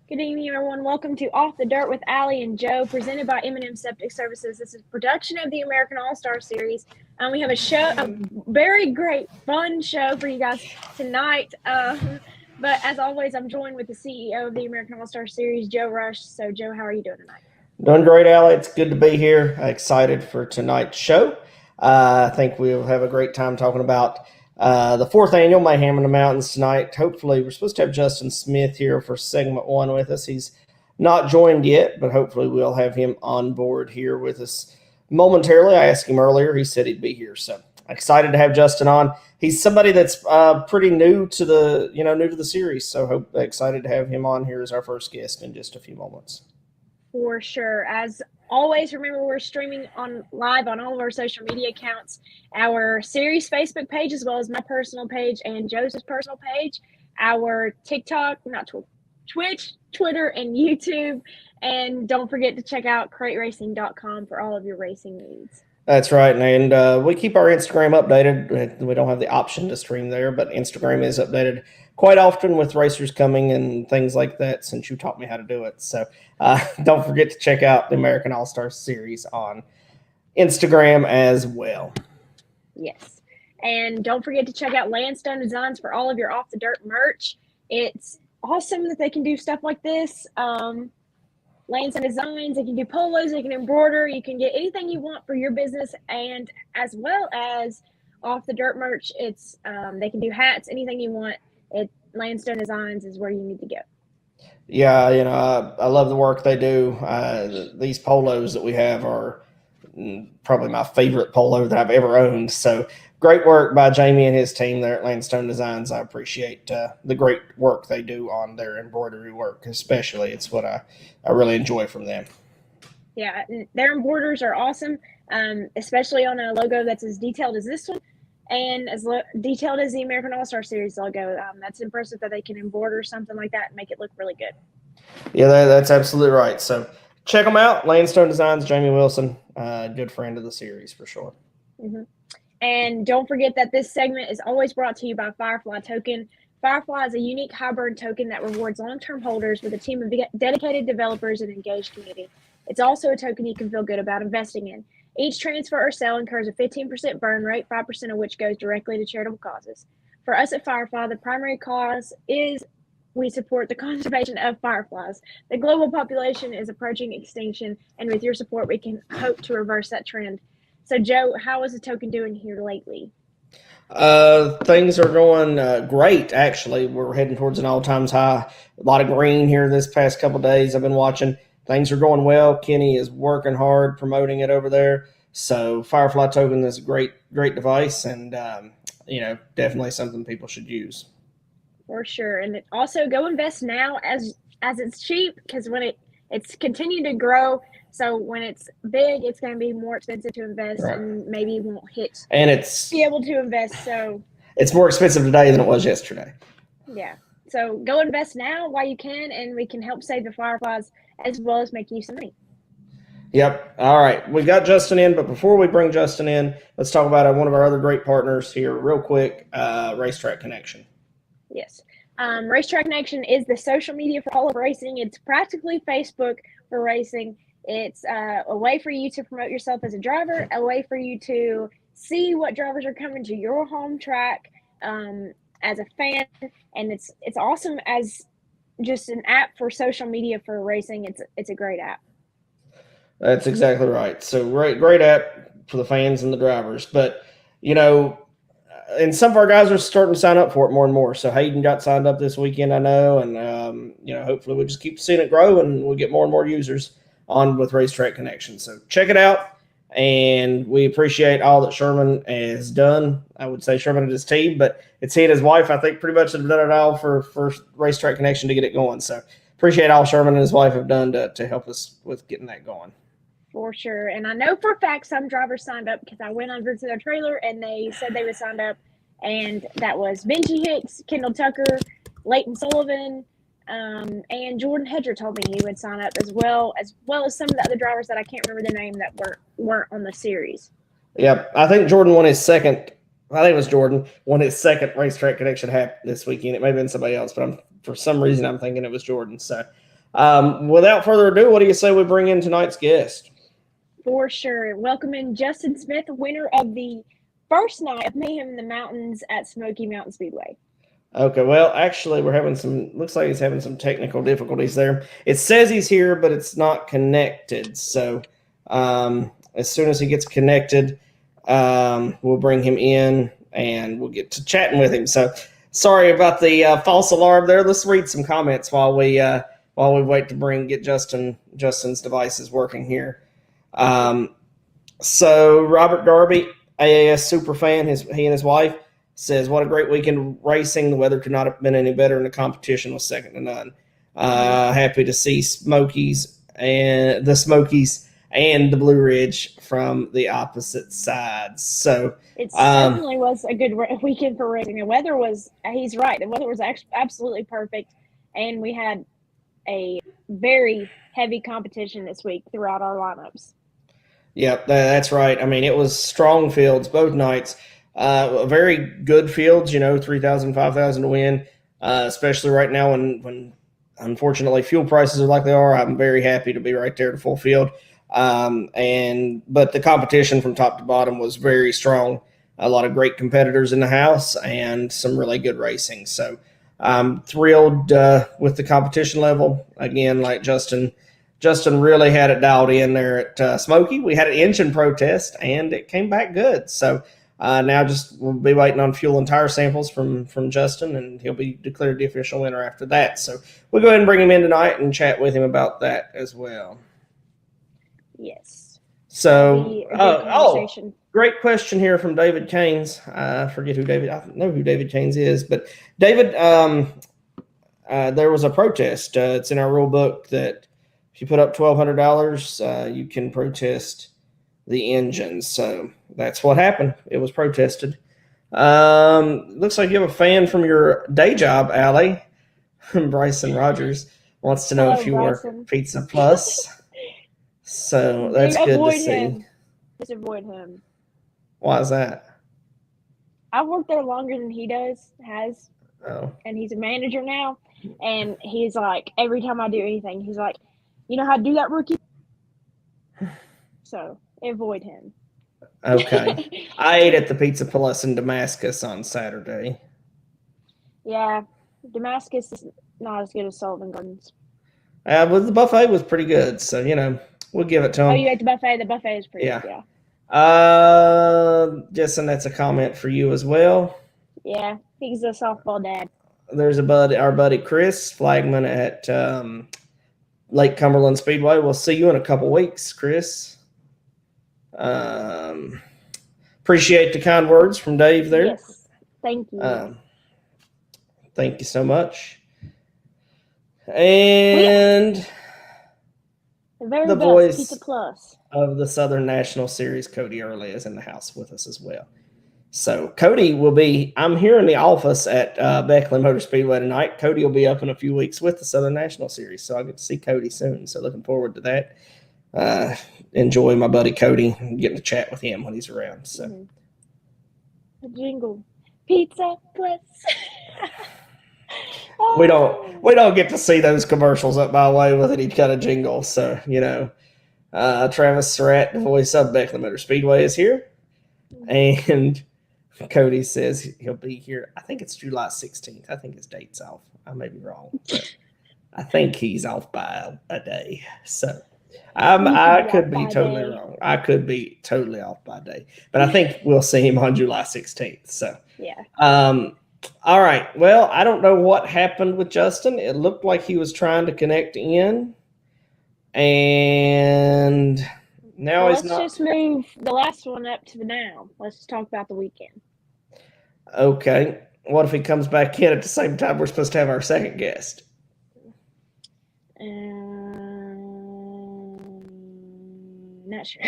Good evening, everyone. Welcome to Off the Dirt with Allie and Joe, presented by M&M Septic Services. This is a production of the American All-Star Series. We have a very great, fun show for you guys tonight. But as always, I'm joined with the CEO of the American All-Star Series, Joe Rush. So, Joe, how are you doing tonight? Doing great, Allie. It's good to be here. Excited for tonight's show. I think we'll have a great time talking about the fourth annual Mayhem in the Mountains tonight. Hopefully, we're supposed to have Justin Smith here for segment one with us. He's not joined yet, but hopefully we'll have him on board here with us momentarily. I asked him earlier. He said he'd be here. So excited to have Justin on. He's somebody that's pretty new to the series. So excited to have him on here as our first guest in just a few moments. For sure. As always, remember we're streaming live on all of our social media accounts, our series Facebook page, as well as my personal page and Joseph's personal page, our TikTok, Twitch, Twitter, and YouTube. And don't forget to check out crateracing.com for all of your racing needs. That's right, and we keep our Instagram updated. We don't have the option to stream there, but Instagram is updated quite often with racers coming and things like that since you taught me how to do it. So don't forget to check out the American All-Star Series on Instagram as well. Yes, and don't forget to check out Landstone Designs for all of your off-the-dirt merch. It's awesome that they can do stuff like this. Landstone Designs, they can do polos, they can embroider, you can get anything you want for your business, and as well as off the dirt merch, it's they can do hats, anything you want. Landstone Designs is where you need to go. Yeah, I love the work they do. These polos that we have are probably my favorite polo that I've ever owned. So great work by Jamie and his team there at Landstone Designs. I appreciate the great work they do on their embroidery work, especially. It's what I really enjoy from them. Yeah, their embroiders are awesome, especially on a logo that's as detailed as this one and as detailed as the American All-Star Series logo. That's impressive that they can embroider something like that and make it look really good. Yeah, that's absolutely right. So check them out. Landstone Designs, Jamie Wilson, good friend of the series for sure. Mm-hmm. And don't forget that this segment is always brought to you by Firefly Token. Firefly is a unique hybrid token that rewards long-term holders with a team of dedicated developers and engaged community. It's also a token you can feel good about investing in. Each transfer or sale incurs a 15% burn rate, 5% of which goes directly to charitable causes. For us at Firefly, the primary cause is we support the conservation of fireflies. The global population is approaching extinction, and with your support, we can hope to reverse that trend. So, Joe, how is the token doing here lately? Things are going great, actually. We're heading towards an all-time high. A lot of green here this past couple of days I've been watching. Things are going well. Kenny is working hard promoting it over there. So Firefly Token is a great device, and definitely something people should use. For sure. And also go invest now as it's cheap, because when it's continued to grow. So when it's big, it's going to be more expensive to invest, right, and maybe you won't be able to invest. So it's more expensive today than it was yesterday. Yeah. So go invest now while you can, and we can help save the fireflies as well as make you some money. Yep. All right. We got Justin in, but before we bring Justin in, let's talk about one of our other great partners here real quick, Racetrack Connection. Yes. Racetrack Connection is the social media for all of racing. It's practically Facebook for racing. It's a way for you to promote yourself as a driver, a way for you to see what drivers are coming to your home track as a fan, and it's awesome as just an app for social media for racing. It's a great app. That's exactly right. So great app for the fans and the drivers. But, and some of our guys are starting to sign up for it more and more. So Hayden got signed up this weekend, I know, and, hopefully we'll just keep seeing it grow and we'll get more and more users on with Racetrack Connection. So check it out, and we appreciate all that Sherman has done. I would say Sherman and his team, but it's he and his wife, I think, pretty much have done it all for Racetrack Connection to get it going. So appreciate all Sherman and his wife have done to help us with getting that going. For sure. And I know for a fact some drivers signed up, because I went over to their trailer and they said they would sign up, and that was Benji Hicks, Kendall Tucker, Leighton Sullivan, and Jordan Hedger told me he would sign up, as well as some of the other drivers that I can't remember their name that weren't on the series. Yeah, I think Jordan won his second. I think it was Jordan won his second Racetrack Connection hat this weekend. It may have been somebody else, but for some reason I'm thinking it was Jordan. So Without further ado, what do you say we bring in tonight's guest? For sure. Welcoming Justin Smith, winner of the first night of Mayhem in the Mountains at Smoky Mountain Speedway. Okay, well, actually, looks like he's having some technical difficulties there. It says he's here, but it's not connected. So as soon as he gets connected, we'll bring him in and we'll get to chatting with him. So sorry about the false alarm there. Let's read some comments while we wait to get Justin's devices working here. So Robert Darby, AAS super fan, he and his wife, says, what a great weekend racing. The weather could not have been any better, and the competition was second to none. Happy to see the Smokies and the Blue Ridge from the opposite sides. So it certainly was a good weekend for racing. The weather he's right. The weather was absolutely perfect, and we had a very heavy competition this week throughout our lineups. Yep, that's right. I mean, it was strong fields both nights. Very good fields, 3,000, 5,000 to win, especially right now when unfortunately fuel prices are like they are. I'm very happy to be right there to full field. But the competition from top to bottom was very strong. A lot of great competitors in the house and some really good racing. So I'm thrilled with the competition level. Again, like Justin really had it dialed in there at Smoky. We had an engine protest, and it came back good. So now we'll be waiting on fuel and tire samples from Justin, and he'll be declared the official winner after that. So we'll go ahead and bring him in tonight and chat with him about that as well. Yes. So, great question here from David Keynes. I know who David Keynes is, but David, there was a protest. It's in our rule book that if you put up $1,200, you can protest the engine. So that's what happened. It was protested. Looks like you have a fan from your day job, Allie. Bryson Rogers wants to know if you work at Pizza Plus. So that's good to see. Just avoid him. Why is that? I've worked there longer than he has. Oh. And he's a manager now. And he's like, every time I do anything, he's like, you know how to do that, rookie? So avoid him. Okay. I ate at the Pizza Plus in Damascus on Saturday. Yeah. Damascus is not as good as Sullivan Gardens. But the buffet was pretty good. So, we'll give it to him. Oh, you ate the buffet? The buffet is pretty good, yeah. Justin, that's a comment for you as well. Yeah, he's a softball dad. There's our buddy Chris Flagman at Lake Cumberland Speedway. We'll see you in a couple weeks, Chris. Appreciate the kind words from Dave there. Yes, thank you. Thank you so much. And the voice Pizza Plus of the Southern National Series, Cody Early, is in the house with us as well. So Cody I'm here in the office at Beckley Motor Speedway tonight. Cody will be up in a few weeks with the Southern National Series, so I'll get to see Cody soon. So looking forward to that. Enjoy my buddy Cody and getting to chat with him when he's around. So a jingle, Pizza Plus. We don't get to see those commercials up my way with any kind of jingle. So Travis Surratt, the voice of Beckley Motor Speedway, is here, and Cody says he'll be here. I think it's July 16th. I think his date's off. I may be wrong, but I think he's off by a day. So I could be totally wrong. I could be totally off by a day, but I think we'll see him on July 16th. So yeah. All right. Well, I don't know what happened with Justin. It looked like he was trying to connect in, and now he's not. Let's just move the last one up to the now. Let's just talk about the weekend. Okay. What if he comes back in at the same time we're supposed to have our second guest? Not sure.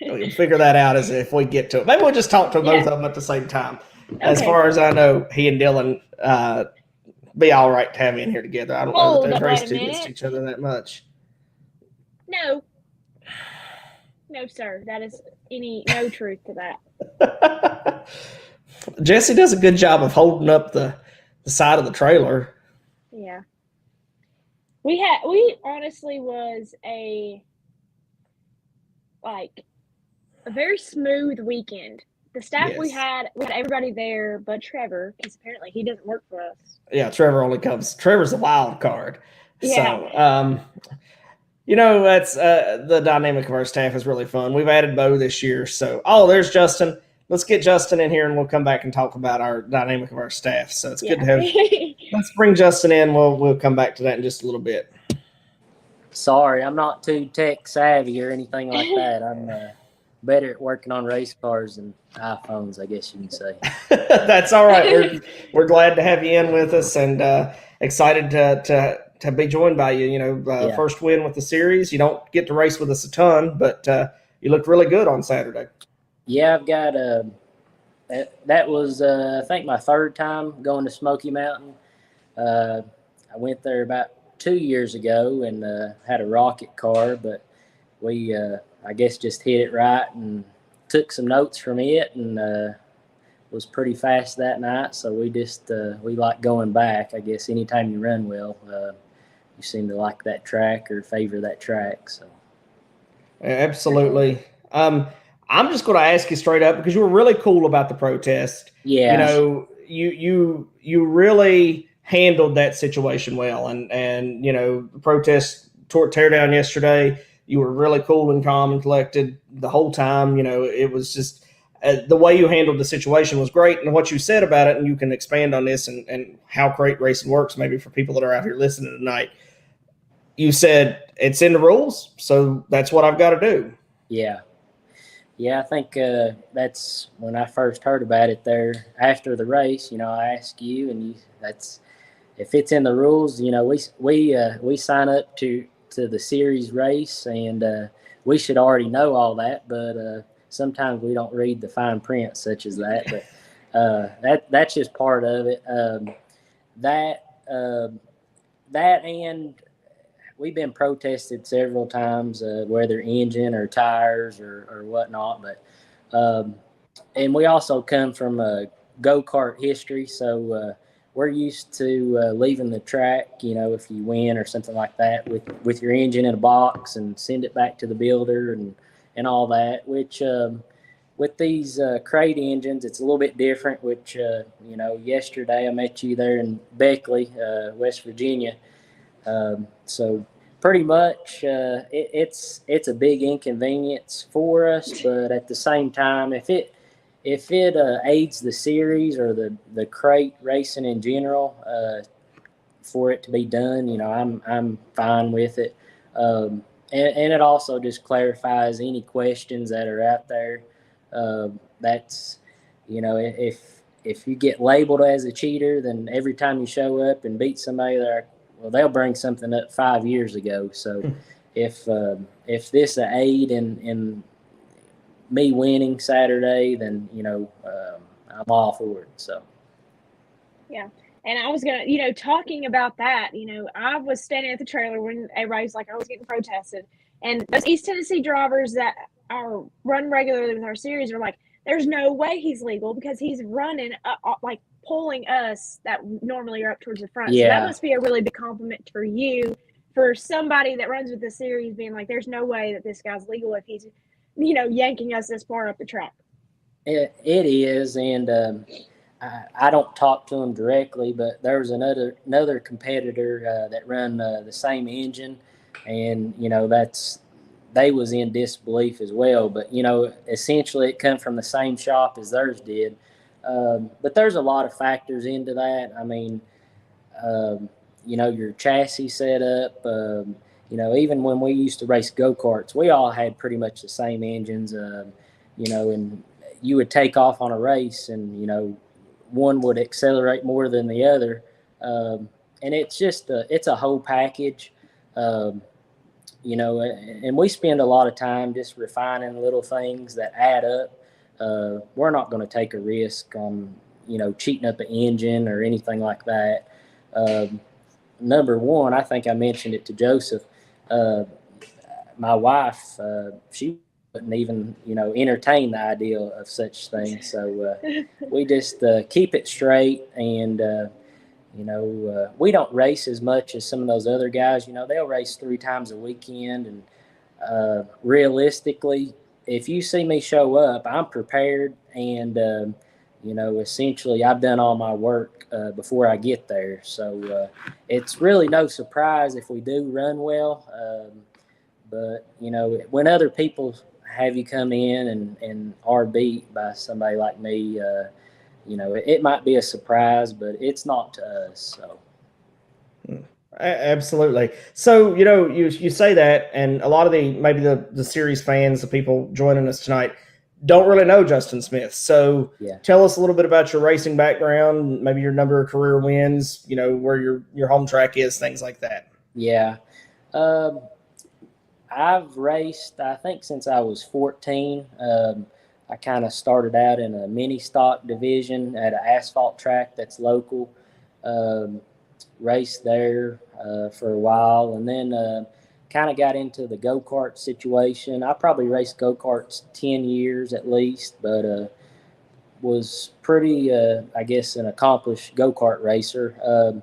We'll figure that out as if we get to it. Maybe we'll just talk to both of them at the same time. As far as I know, he and Dillon be all right to have in here together. I don't know that they've raced against each other that much. No, sir. That is no truth to that. Jesse does a good job of holding up the side of the trailer. Yeah. We honestly was a very smooth weekend. The staff we Yes. had everybody there but Trevor, because apparently he doesn't work for us. Yeah, Trevor's a wild card. Yeah. So, that's the dynamic of our staff is really fun. We've added Bo this year. So, there's Justin. Let's get Justin in here and we'll come back and talk about our dynamic of our staff. So it's good Yeah. to have. Let's bring Justin in. We'll come back to that in just a little bit. Sorry, I'm not too tech savvy or anything like that. I'm better at working on race cars than iPhones, I guess you can say. That's all right. We're glad to have you in with us and excited to be joined by you. Yeah. First win with the series. You don't get to race with us a ton, but you looked really good on Saturday. Yeah, I've got that was I think my third time going to Smoky Mountain. I went there about 2 years ago and had a rocket car, but we I guess just hit it right and took some notes from it and was pretty fast that night. So we just we like going back. I guess anytime you run well, you seem to like that track or favor that track. So absolutely. I'm just going to ask you straight up because you were really cool about the protest. yeah, You really handled that situation well, and the protest tear down yesterday. You were really cool and calm and collected the whole time. It was just the way you handled the situation was great, and what you said about it, and you can expand on this and how crate racing works, maybe for people that are out here listening tonight. You said it's in the rules, so that's what I've got to do. yeah. I think that's when I first heard about it there after the race. I asked you, and that's if it's in the rules. We sign up to the series race, and we should already know all that. But sometimes we don't read the fine print, such as that. But that's just part of it. That and we've been protested several times, whether engine or tires or whatnot. But and we also come from a go-kart history, so we're used to leaving the track, if you win or something like that, with your engine in a box and send it back to the builder and all that. Which with these crate engines, it's a little bit different. Which yesterday I met you there in Beckley, West Virginia. So pretty much it's a big inconvenience for us, but at the same time, if it aids the series or the crate racing in general, for it to be done, I'm fine with it. And it also just clarifies any questions that are out there. That's if you get labeled as a cheater, then every time you show up and beat somebody, they'll bring something up 5 years ago. So if this aid in me winning Saturday, then I'm all for it. So Yeah. And I was gonna, talking about that, I was standing at the trailer when everybody was like, I was getting protested. And those East Tennessee drivers that are run regularly with our series are like, there's no way he's legal because he's running like pulling us that normally are up towards the front. So that must be a really big compliment for you, for somebody that runs with the series being like, there's no way that this guy's legal if he's, yanking us this far up the track. It is, and I don't talk to him directly, but there was another competitor that run the same engine, and they was in disbelief as well. But essentially, it come from the same shop as theirs did. But there's a lot of factors into that. I mean, your chassis setup. Even when we used to race go-karts, we all had pretty much the same engines. And you would take off on a race, and one would accelerate more than the other, and it's just it's a whole package. And we spend a lot of time just refining little things that add up. We're not going to take a risk on cheating up an engine or anything like that. Number one, I think I mentioned it to Joseph. My wife, she wouldn't even entertain the idea of such things. So we just keep it straight, and We don't race as much as some of those other guys. They'll race 3 times a weekend, and realistically, if you see me show up, I'm prepared, and essentially I've done all my work before I get there. So it's really no surprise if we do run well. But when other people have you come in and are beat by somebody like me, it might be a surprise, but it's not to us. So. Absolutely. So, you say that, and a lot of maybe the series fans, the people joining us tonight, don't really know Justin Smith. So tell us a little bit about your racing background, maybe your number of career wins, where your home track is, things like that. Yeah. I've raced, I think, since I was 14. I kind of started out in a mini stock division at an asphalt track that's local. Raced there for a while, and then kind of got into the go-kart situation. I probably raced go-karts 10 years at least, but was pretty, I guess, an accomplished go-kart racer.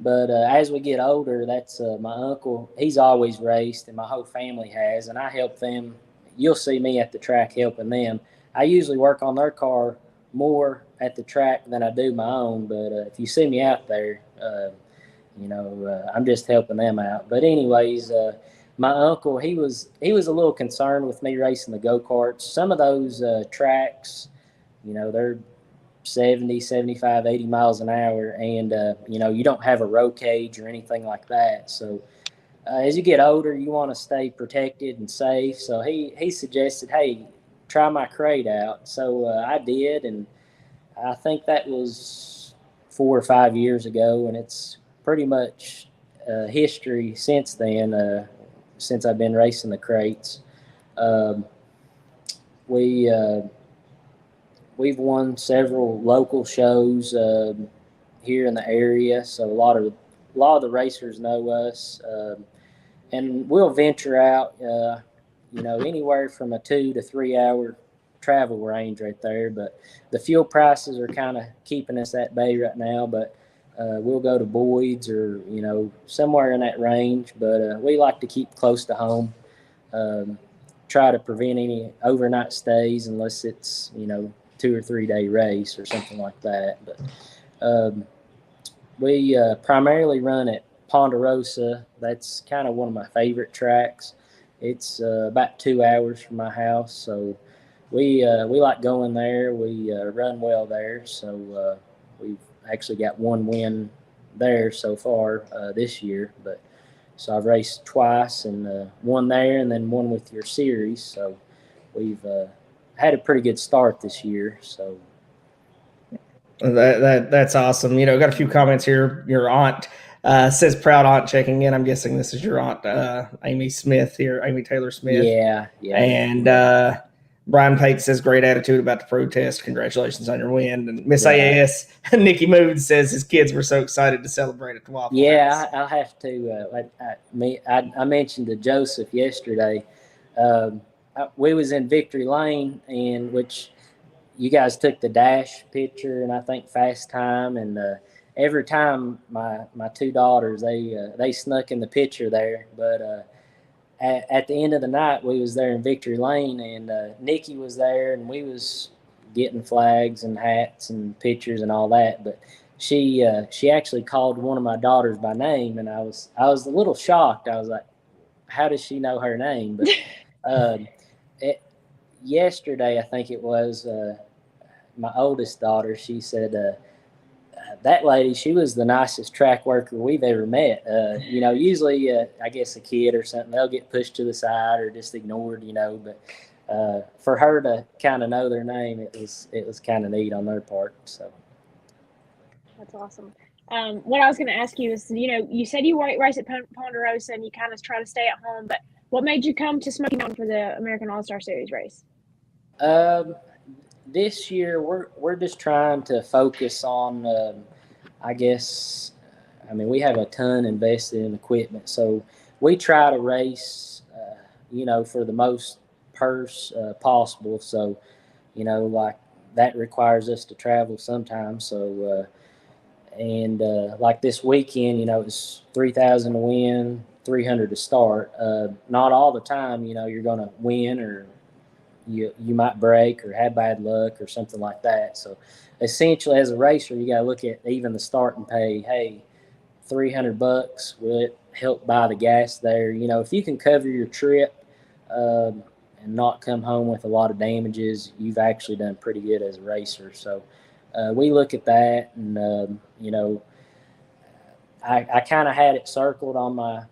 But as we get older, that's my uncle. He's always raced, and my whole family has, and I help them. You'll see me at the track helping them. I usually work on their car more at the track than I do my own, but if you see me out there, I'm just helping them out. But anyways, my uncle, he was a little concerned with me racing the go-karts. Some of those tracks, they're 70, 75, 80 miles an hour, and you don't have a roll cage or anything like that. So as you get older, you want to stay protected and safe. So he suggested, hey, try my crate out. So I did, and I think that was 4 or 5 years ago, and it's pretty much history since then, since I've been racing the crates. We've won several local shows here in the area, so a lot of the racers know us, and we'll venture out, anywhere from a 2 to 3 hour travel range right there. But the fuel prices are kind of keeping us at bay right now. But we'll go to Boyd's or somewhere in that range. But we like to keep close to home. Try to prevent any overnight stays unless it's 2 or 3 day race or something like that. But we primarily run at Ponderosa. That's kind of one of my favorite tracks. It's about 2 hours from my house, so we like going there. We run well there, so we've actually got 1 win there so far this year. But so I've raced twice and won there, and then won with your series. So we've had a pretty good start this year. So that's awesome. Got a few comments here. Your aunt says proud aunt checking in. I'm guessing this is your aunt, Amy Smith here, Amy Taylor Smith. Yeah. And Brian Pate says great attitude about the protest. Congratulations on your win. And Miss AAS Nikki Mood says his kids were so excited to celebrate at the Waffle House. Yeah, I'll have to. I mentioned to Joseph yesterday. We was in Victory Lane, in which you guys took the dash picture, and I think Fast Time, and every time my 2 daughters they snuck in the picture there. But at the end of the night, we was there in Victory Lane, and Nikki was there, and we was getting flags and hats and pictures and all that. But she actually called one of my daughters by name, and I was a little shocked. I was like, how does she know her name? But yesterday, I think it was, my oldest daughter, she said, that lady, she was the nicest track worker we've ever met. Usually, I guess a kid or something, they'll get pushed to the side or just ignored, but for her to kind of know their name, it was kind of neat on their part. So that's awesome. What I was going to ask you is, you said you race at Ponderosa and you kind of try to stay at home, but what made you come to Smoky Mountain for the American All-Star Series race? This year, we're just trying to focus on, I guess, we have a ton invested in equipment, so we try to race, for the most purse possible. So, like that requires us to travel sometimes. So, And like this weekend, it was 3,000 to win, 300 to start. Not all the time, you're going to win, or you might break or have bad luck or something like that. So essentially, as a racer, you got to look at even the starting pay. Hey, $300, will it help buy the gas there? If you can cover your trip and not come home with a lot of damages, you've actually done pretty good as a racer. So we look at that, and I kind of had it circled on my.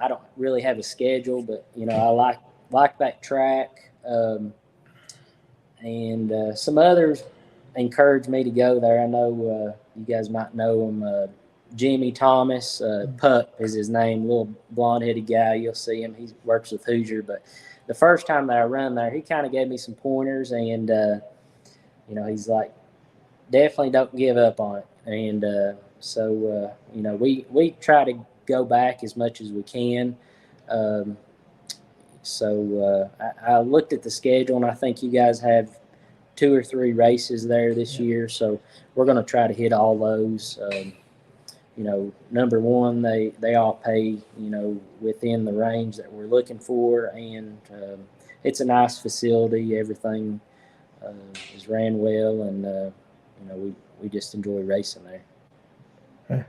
I don't really have a schedule, but I like that track, and some others encouraged me to go there. I know you guys might know him. Jimmy Thomas, Pup is his name, little blonde-headed guy. You'll see him. He works with Hoosier. But the first time that I run there, he kind of gave me some pointers, and he's like, definitely don't give up on it. And so we try to go back as much as we can. So I looked at the schedule, and I think you guys have 2 or 3 races there this year. So we're going to try to hit all those. Number one, they all pay, within the range that we're looking for. And it's a nice facility. Everything is ran well, and, we just enjoy racing there.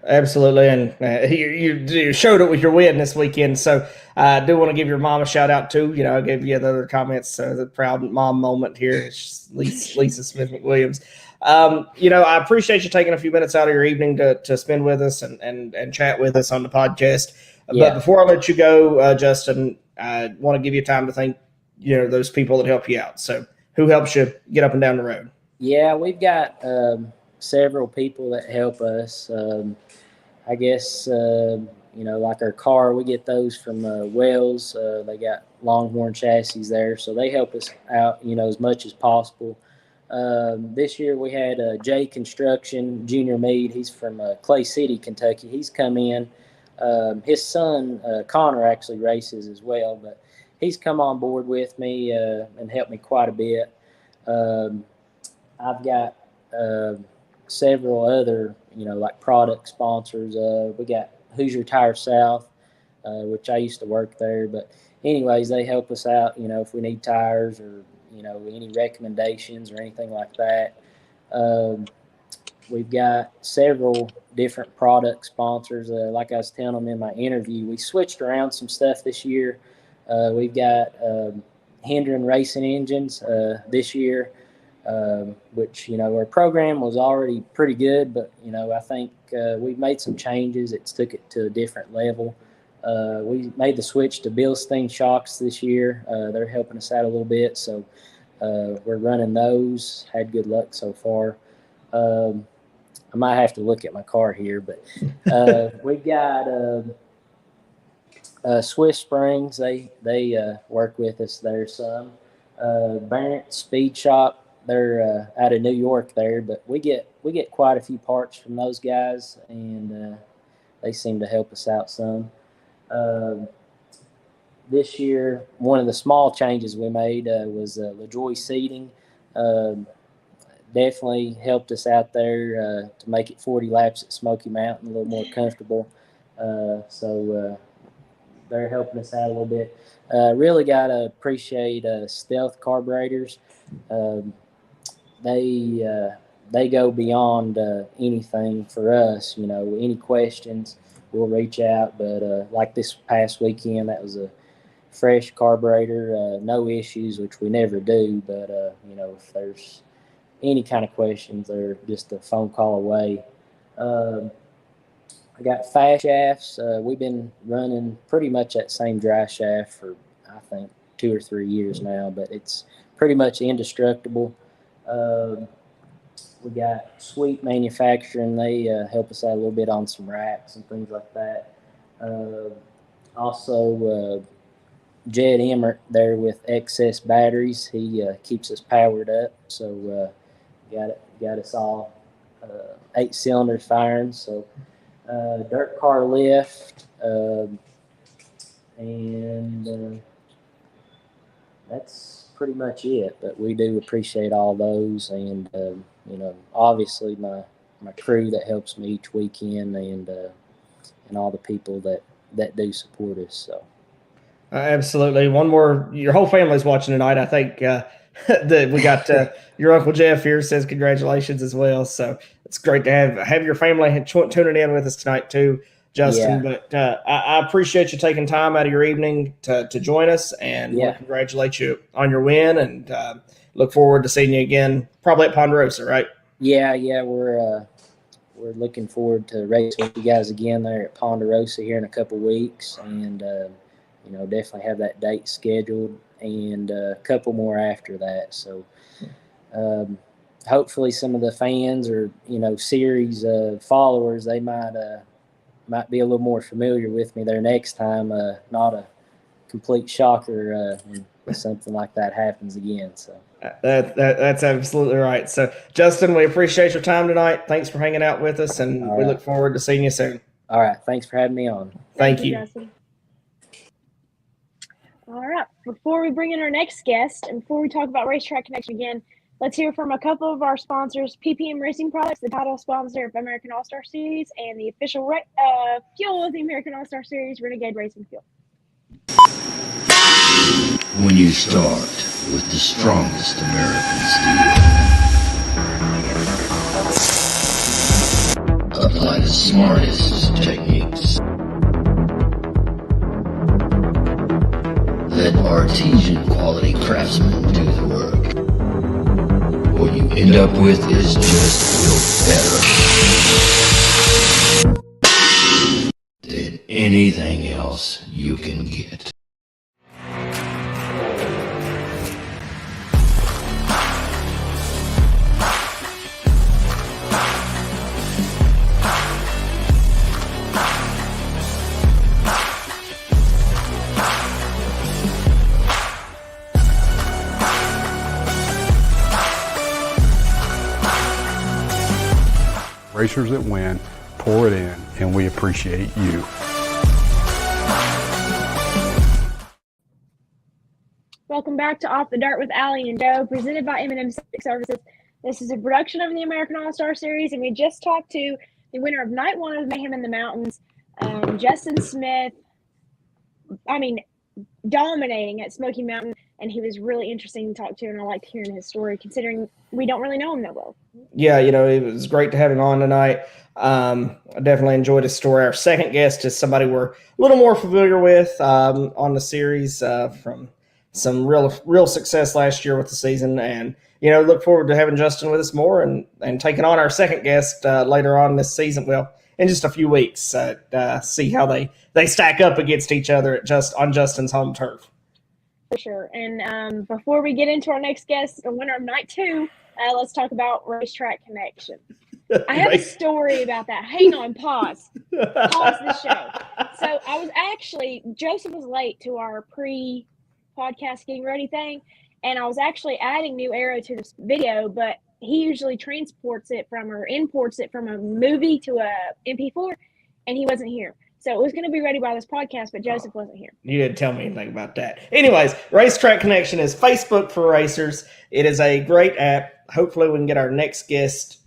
Absolutely, and you showed it with your win this weekend. So I do want to give your mom a shout out too. I gave you the other comments, the proud mom moment here. It's Lisa Smith McWilliams. I appreciate you taking a few minutes out of your evening to spend with us and chat with us on the podcast. Yeah. But before I let you go, Justin, I want to give you time to thank those people that help you out. So who helps you get up and down the road? Yeah, we've got several people that help us. I guess, like our car, we get those from Wells. They got Longhorn chassis there, so they help us out, as much as possible. This year we had Jay Construction, Junior Meade. He's from Clay City, Kentucky. He's come in. His son, Connor, actually races as well, but he's come on board with me and helped me quite a bit. I've got several other, like product sponsors. We got Hoosier Tire South, which I used to work there. But anyways, they help us out, if we need tires or, any recommendations or anything like that. We've got several different product sponsors. Like I was telling them in my interview, we switched around some stuff this year. We've got Hendren Racing Engines this year. Which, our program was already pretty good, but, I think we've made some changes. It's took it to a different level. We made the switch to Bilstein shocks this year. They're helping us out a little bit, so we're running those. Had good luck so far. I might have to look at my car here, but we've got Swiss Springs. They work with us there some. Barrett Speed Shop. They're out of New York there, but we get quite a few parts from those guys, and they seem to help us out some. This year, one of the small changes we made was LaJoy Seating. Definitely helped us out there to make it 40 laps at Smoky Mountain a little more comfortable. So they're helping us out a little bit. Really got to appreciate Stealth Carburetors. They go beyond anything for us. Any questions, we'll reach out. But like this past weekend, that was a fresh carburetor, no issues, which we never do. But if there's any kind of questions, they're just a phone call away. I got fast shafts. We've been running pretty much that same dry shaft for, I think, 2 or 3 years now, but it's pretty much indestructible. We got Sweet Manufacturing. They help us out a little bit on some racks and things like that. Also, Jed Emmert there with Excess Batteries. He keeps us powered up, so got us all 8 cylinders firing. So dirt car lift, and that's pretty much it. But we do appreciate all those, and obviously my my crew that helps me each weekend, and all the people that do support us. So. Absolutely. One more. Your whole family's watching tonight. I think that we got your Uncle Jeff here says congratulations as well. So it's great to have your family tuning in with us tonight too, Justin. Yeah. But I appreciate you taking time out of your evening to join us, and Yeah. want to congratulate you on your win, and look forward to seeing you again, probably at Ponderosa, right? Yeah. We're looking forward to racing with you guys again there at Ponderosa here in a couple weeks, and definitely have that date scheduled, and a couple more after that. So hopefully some of the fans or series followers, they might be a little more familiar with me there next time. Not a complete shocker when something like that happens again. So that's absolutely right. So Justin, we appreciate your time tonight. Thanks for hanging out with us, and we look forward to seeing you soon. All right, thanks for having me on. Thank you. Justin. All right, before we bring in our next guest, and before we talk about Racetrack Connection again, let's hear from a couple of our sponsors: PPM Racing Products, the title sponsor of American All-Star Series, and the official fuel of the American All-Star Series, Renegade Racing Fuel. When you start with the strongest American steel, apply the smartest techniques, let artesian quality craftsmen do the work. What you end up with is just built better than anything else you can get. Racers that win, pour it in, and we appreciate you. Welcome back to Off the Dirt with Allie and Joe, presented by M&M Septic Services. This is a production of the American All-Star Series, and we just talked to the winner of Night 1 of Mayhem in the Mountains, Justin Smith. Dominating at Smoky Mountain, and he was really interesting to talk to, and I liked hearing his story, considering we don't really know him that well. Yeah, it was great to have him on tonight. I definitely enjoyed his story. Our second guest is somebody we're a little more familiar with on the series from some real success last year with the season, and look forward to having Justin with us more and taking on our second guest later on this season. Well, in just a few weeks, see how they stack up against each other on Justin's home turf. For sure. And before we get into our next guest, the winner of Night 2, let's talk about Racetrack Connection. I have a story about that. Hang on, pause the show. So Joseph was late to our pre-podcast getting ready thing, and I was actually adding New Arrow to this video, but he usually imports it from a movie to a MP4, and he wasn't here. So it was going to be ready by this podcast, but Joseph wasn't here. You didn't tell me anything about that. Anyways, Racetrack Connection is Facebook for racers. It is a great app. Hopefully we can get our next guest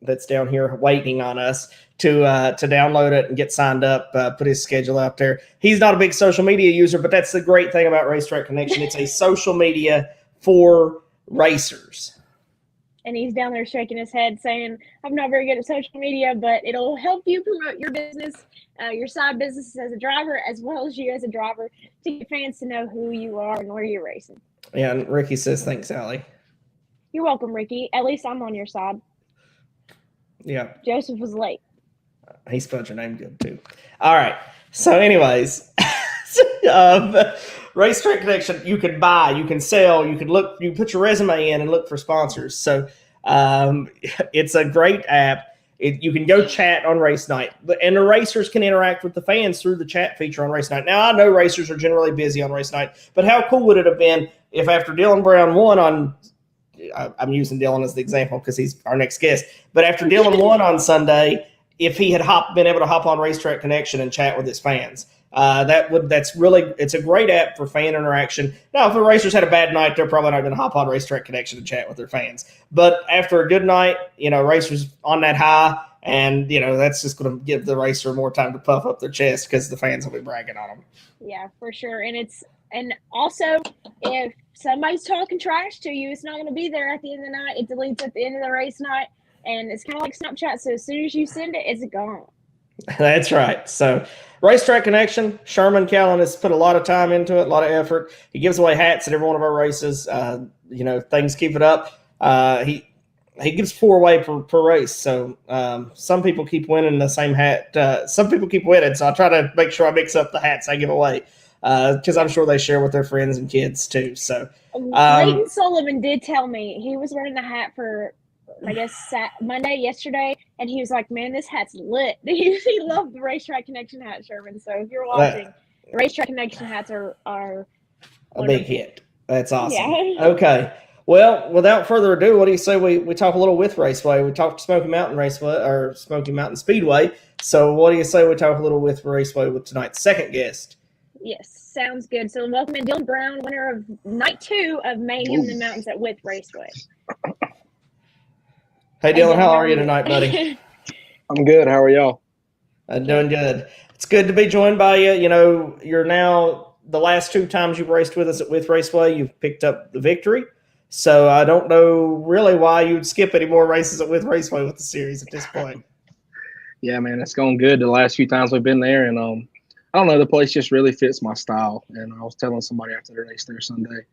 that's down here waiting on us to download it and get signed up, put his schedule out there. He's not a big social media user, but that's the great thing about Racetrack Connection. It's a social media for racers. And he's down there shaking his head saying, I'm not very good at social media, but it'll help you promote your business, your side business as a driver, as well as you as a driver, to get fans to know who you are and where you're racing. Yeah, and Ricky says, thanks, Allie. You're welcome, Ricky. At least I'm on your side. Yeah. Joseph was late. He spelled your name good, too. All right. So anyways, Racetrack Connection, you can buy, you can sell, you can put your resume in and look for sponsors. So it's a great app. You can go chat on race night, and the racers can interact with the fans through the chat feature on race night. Now, I know racers are generally busy on race night, but how cool would it have been if after Dillon Brown won on – I'm using Dillon as the example because he's our next guest – but after Dillon won on Sunday, if he had been able to hop on Racetrack Connection and chat with his fans. It's a great app for fan interaction. Now, if the racers had a bad night, they're probably not going to hop on Racetrack Connection and chat with their fans. But after a good night, racers on that high, and that's just going to give the racer more time to puff up their chest because the fans will be bragging on them. Yeah, for sure. And also, if somebody's talking trash to you, it's not going to be there at the end of the night. It deletes at the end of the race night, and it's kind of like Snapchat. So as soon as you send it, it's gone. That's right. So Racetrack Connection, Sherman Callan has put a lot of time into it, a lot of effort. He gives away hats at every one of our races. Things keep it up. He gives 4 away per race. So some people keep winning the same hat. Some people keep winning. So I try to make sure I mix up the hats I give away because I'm sure they share with their friends and kids too. So Leighton Sullivan did tell me he was wearing the hat for, I guess, Monday yesterday, and he was like, "Man, this hat's lit." He loved the Racetrack Connection hat, Sherman. So if you're watching, Racetrack Connection hats are a big hit. That's awesome. Yeah. Okay. Well, without further ado, what do you say we talk a little with Raceway? We talked Smoky Mountain Raceway or Smoky Mountain Speedway. So what do you say we talk a little with Raceway with tonight's second guest? Yes, sounds good. So welcome in Dillon Brown, winner of night 2 of Mayhem in the Mountains at With Raceway. Hey, Dillon, how are you tonight, buddy? I'm good. How are y'all? Doing good. It's good to be joined by you. You're now the last 2 times you've raced with us at With Raceway, you've picked up the victory. So I don't know really why you'd skip any more races at With Raceway with the series at this point. Yeah, man, it's going good the last few times we've been there. And I don't know, the place just really fits my style. And I was telling somebody after the race there Sunday,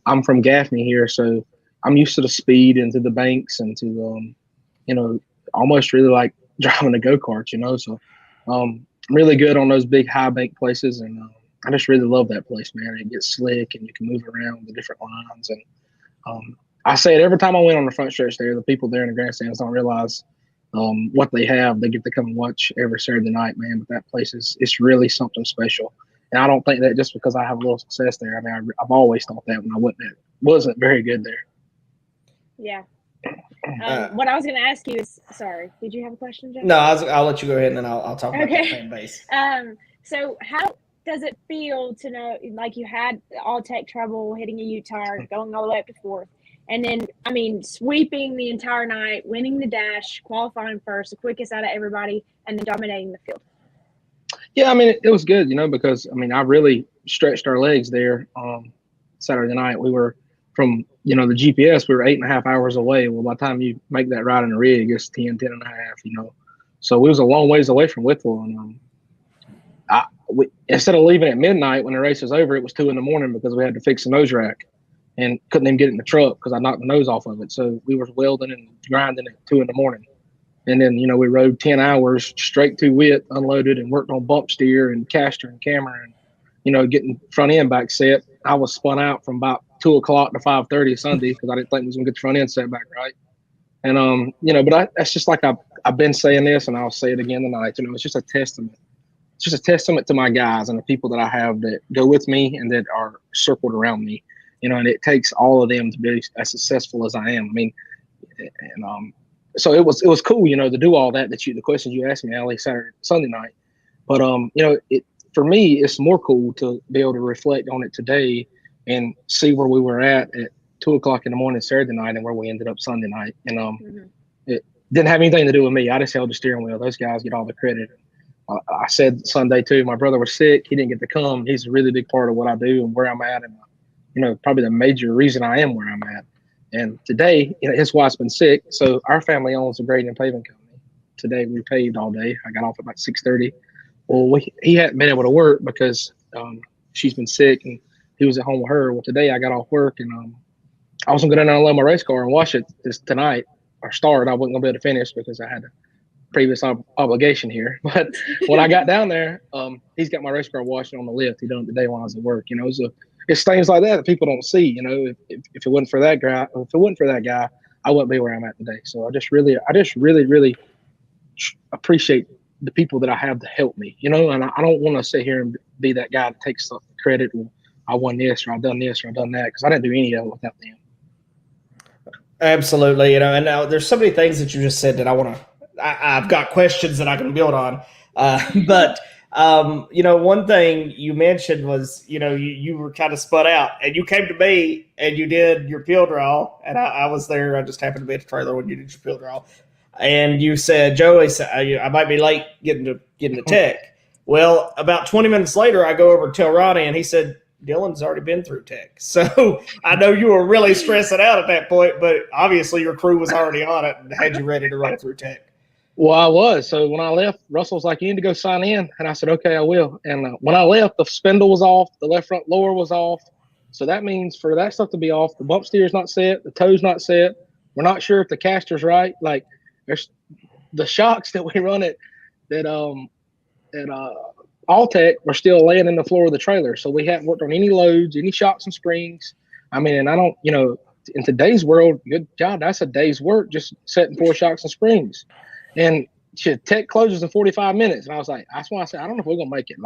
I'm from Gaffney here, so I'm used to the speed and to the banks and to, almost really like driving a go-kart, So I'm really good on those big high bank places. And I just really love that place, man. It gets slick and you can move around the different lines. And I say it every time I went on the front stretch there, the people there in the grandstands don't realize what they have. They get to come and watch every Saturday night, man. But that place it's really something special. And I don't think that just because I have a little success there. I mean, I've always thought that when I wasn't very good there. Yeah. What I was going to ask you is, sorry, did you have a question, Jeff? No, I'll let you go ahead and then I'll talk about the fan base. So how does it feel to know, like you had all tech trouble hitting a U-turn, going all the way up to 4th, and then, sweeping the entire night, winning the dash, qualifying first, the quickest out of everybody, and then dominating the field? Yeah, it was good, because, I really stretched our legs there Saturday night. We were from, the GPS, we were 8.5 hours away. Well, by the time you make that ride in the rig, it's 10 and a half, So we was a long ways away from Whitwell. And instead of leaving at midnight when the race was over, it was 2 a.m. because we had to fix the nose rack and couldn't even get it in the truck because I knocked the nose off of it. So we were welding and grinding at 2 a.m. And then, we rode 10 hours straight to Witt, unloaded, and worked on bump steer and caster and camera and, getting front end back set. I was spun out from about 2 o'clock to 5:30 Sunday because I didn't think we was going to get the front end set back right. And, but that's just like I've been saying this, and I'll say it again tonight. It's just a testament. It's just a testament to my guys and the people that I have that go with me and that are circled around me, and it takes all of them to be as successful as I am. So it was cool, to do all that the questions you asked me, Ali, Sunday night. But, for me, it's more cool to be able to reflect on it today and see where we were at 2 o'clock in the morning Saturday night and where we ended up Sunday night. And it didn't have anything to do with me. I just held the steering wheel. Those guys get all the credit. I said Sunday too, my brother was sick. He didn't get to come. He's a really big part of what I do and where I'm at. And, probably the major reason I am where I'm at. And today, his wife's been sick. So our family owns a grading and paving company. Today we paved all day. I got off at about 6:30. Well, he hadn't been able to work because she's been sick and he was at home with her. Well, today I got off work and I was going to go down there and load my race car and wash it tonight or start. I wasn't going to be able to finish because I had a previous obligation here. But when I got down there, he's got my race car washing on the lift. He done it today while I was at work. So it's things like that people don't see. If it wasn't for that guy, I wouldn't be where I'm at today. So I just really appreciate the people that I have to help me, and I don't want to sit here and be that guy that takes the credit. Well, I won this or I've done this or I've done that because I didn't do any of it without them. Absolutely. And now there's so many things that you just said that I've got questions that I can build on. But One thing you mentioned was, you were kind of spun out, and you came to me and you did your peel draw, and I was there. I just happened to be at the trailer when you did your peel draw, and you said, Joey, I might be late getting to Tech. Well, about 20 minutes later, I go over to tell Ronnie, and he said, Dillon's already been through Tech. So I know you were really stressing out at that point, but obviously your crew was already on it and had you ready to run through Tech. Well, I was. So when I left, Russell was like, you need to go sign in. And I said, okay, I will. And when I left, the spindle was off. The left front lower was off. So that means for that stuff to be off, the bump steer's not set. The toe's not set. We're not sure if the caster's right. Like, there's the shocks that we run at Alltech were still laying in the floor of the trailer. So we hadn't worked on any loads, any shocks and springs. I mean, and I don't, in today's world, good God, that's a day's work just setting 4 shocks and springs. And Tech closes in 45 minutes. And I was like, that's why I said, I don't know if we're going to make it.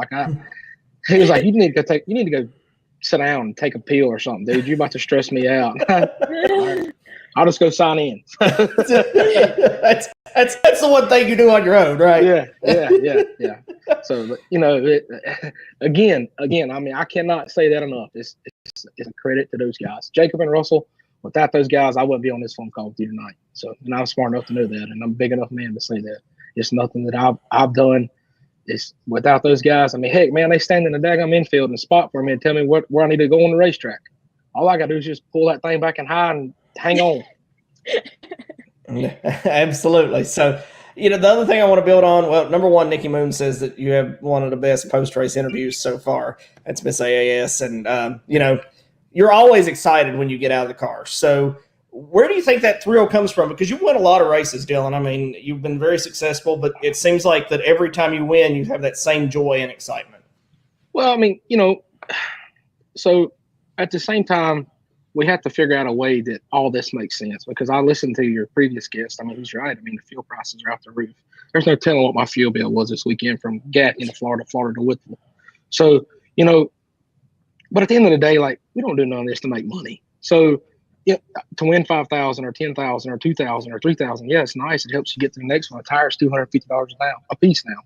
He was like, you need to go sit down and take a peel or something, dude. You're about to stress me out. I'll just go sign in. That's the one thing you do on your own, right? Yeah. So, again, I mean, I cannot say that enough. It's a credit to those guys. Jacob and Russell, without those guys, I wouldn't be on this phone call with you tonight. So, and I'm smart enough to know that, and I'm a big enough man to say that. It's nothing that I've done. It's without those guys. I mean, heck, man, they stand in the daggum infield and spot for me and tell me where I need to go on the racetrack. All I got to do is just pull that thing back and high and hang on. Yeah, absolutely. So, the other thing I want to build on, well, number one, Nikki Moon says that you have one of the best post-race interviews so far. That's Miss AAS. And, you're always excited when you get out of the car. So where do you think that thrill comes from? Because you won a lot of races, Dillon. I mean, you've been very successful, but it seems like that every time you win, you have that same joy and excitement. Well, I mean, so at the same time, we have to figure out a way that all this makes sense, because I listened to your previous guest. I mean, he's right. I mean, the fuel prices are out the roof. There's no telling what my fuel bill was this weekend from Gatlin to Florida to Whitfield. So, but at the end of the day, like, we don't do none of this to make money. So, to win 5,000 or 10,000 or 2,000 or 3,000, yeah, it's nice. It helps you get to the next one. A tire's $250 a piece now.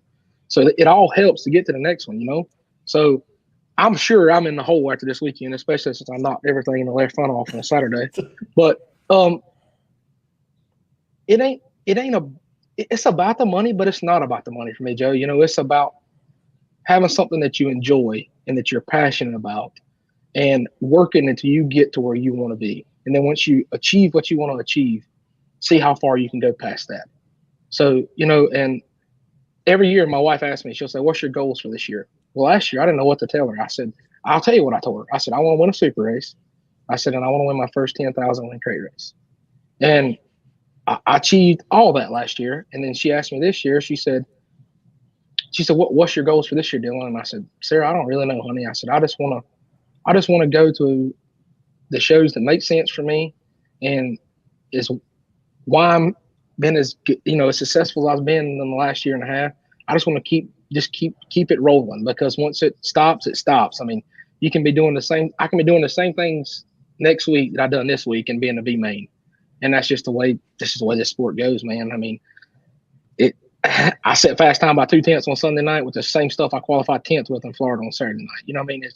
So it all helps to get to the next one, So I'm sure I'm in the hole after this weekend, especially since I knocked everything in the left front off on Saturday. But it's about the money, but it's not about the money for me, Joe. It's about having something that you enjoy and that you're passionate about and working until you get to where you want to be. And then once you achieve what you want to achieve, see how far you can go past that. So, and every year my wife asks me, she'll say, what's your goals for this year? Well, last year I didn't know what to tell her. I said, I'll tell you what I told her. I said, I want to win a super race. I said, and I want to win my first 10,000 win crate race. And I achieved all that last year. And then she asked me this year, she said, what's your goals for this year, Dillon? And I said, Sarah, I don't really know, honey. I said, I just want to go to the shows that make sense for me, and is why I'm been as successful as I've been in the last year and a half. I just want to keep it rolling, because once it stops, it stops. I mean, I can be doing the same things next week that I done this week and being a B main. And that's just the way this sport goes, man. I mean, I set fast time by 2/10 on Sunday night with the same stuff I qualified 10th with in Florida on Saturday night. You know what I mean? It's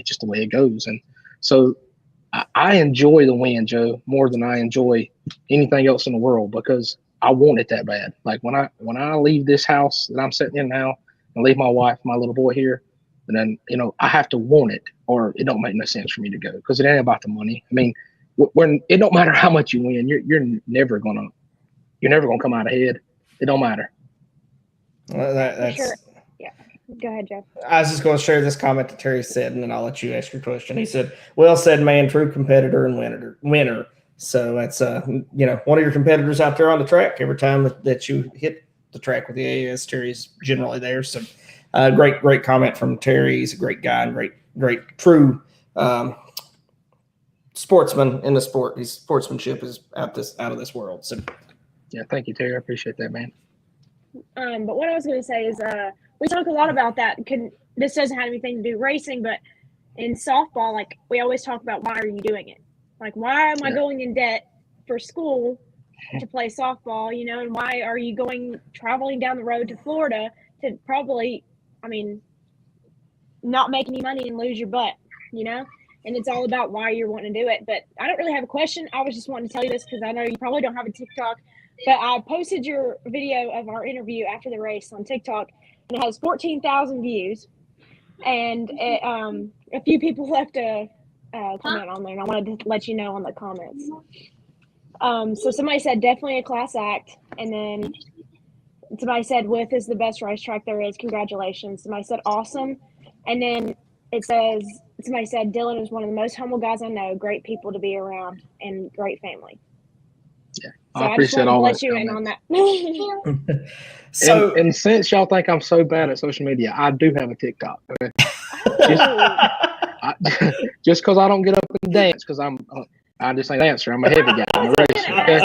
just the way it goes. And so I enjoy the win, Joe, more than I enjoy anything else in the world, because I want it that bad. Like when I leave this house that I'm sitting in now and leave my wife, my little boy here, and then, I have to want it, or it don't make no sense for me to go, because it ain't about the money. I mean, when it don't matter how much you win, you're never gonna come out ahead. It don't matter. Well, that's sure. Yeah. Go ahead, Jeff. I was just going to share this comment that Terry said, and then I'll let you ask your question. He said, well said, man, true competitor and winner. So that's, one of your competitors out there on the track. Every time that you hit the track with the AAS, Terry's generally there. So great comment from Terry. He's a great guy and great true sportsman in the sport. His sportsmanship is out of this world. So yeah, thank you, Terry. I appreciate that, man. But what I was going to say is we talk a lot about that. This doesn't have anything to do with racing, but in softball, like, we always talk about, why are you doing it? Like, why am I going in debt for school to play softball, and why are you traveling down the road to Florida to probably not make any money and lose your butt, and it's all about why you're wanting to do it. But I don't really have a question. I was just wanting to tell you this because I know you probably don't have a TikTok, but I posted your video of our interview after the race on TikTok, and it has 14,000 views, and a few people left a comment on there, and I wanted to let you know on the comments. So somebody said definitely a class act, and then somebody said With is the best racetrack there is. Congratulations. Somebody said awesome, and then it says somebody said Dillon is one of the most humble guys I know. Great people to be around and great family. Yeah, so I appreciate all that. Let you in on that. So, and since y'all think I'm so bad at social media, I do have a TikTok. Okay? Just because I don't get up and dance, because I just ain't dancer. I'm a heavy guy. I'm a racer. Okay?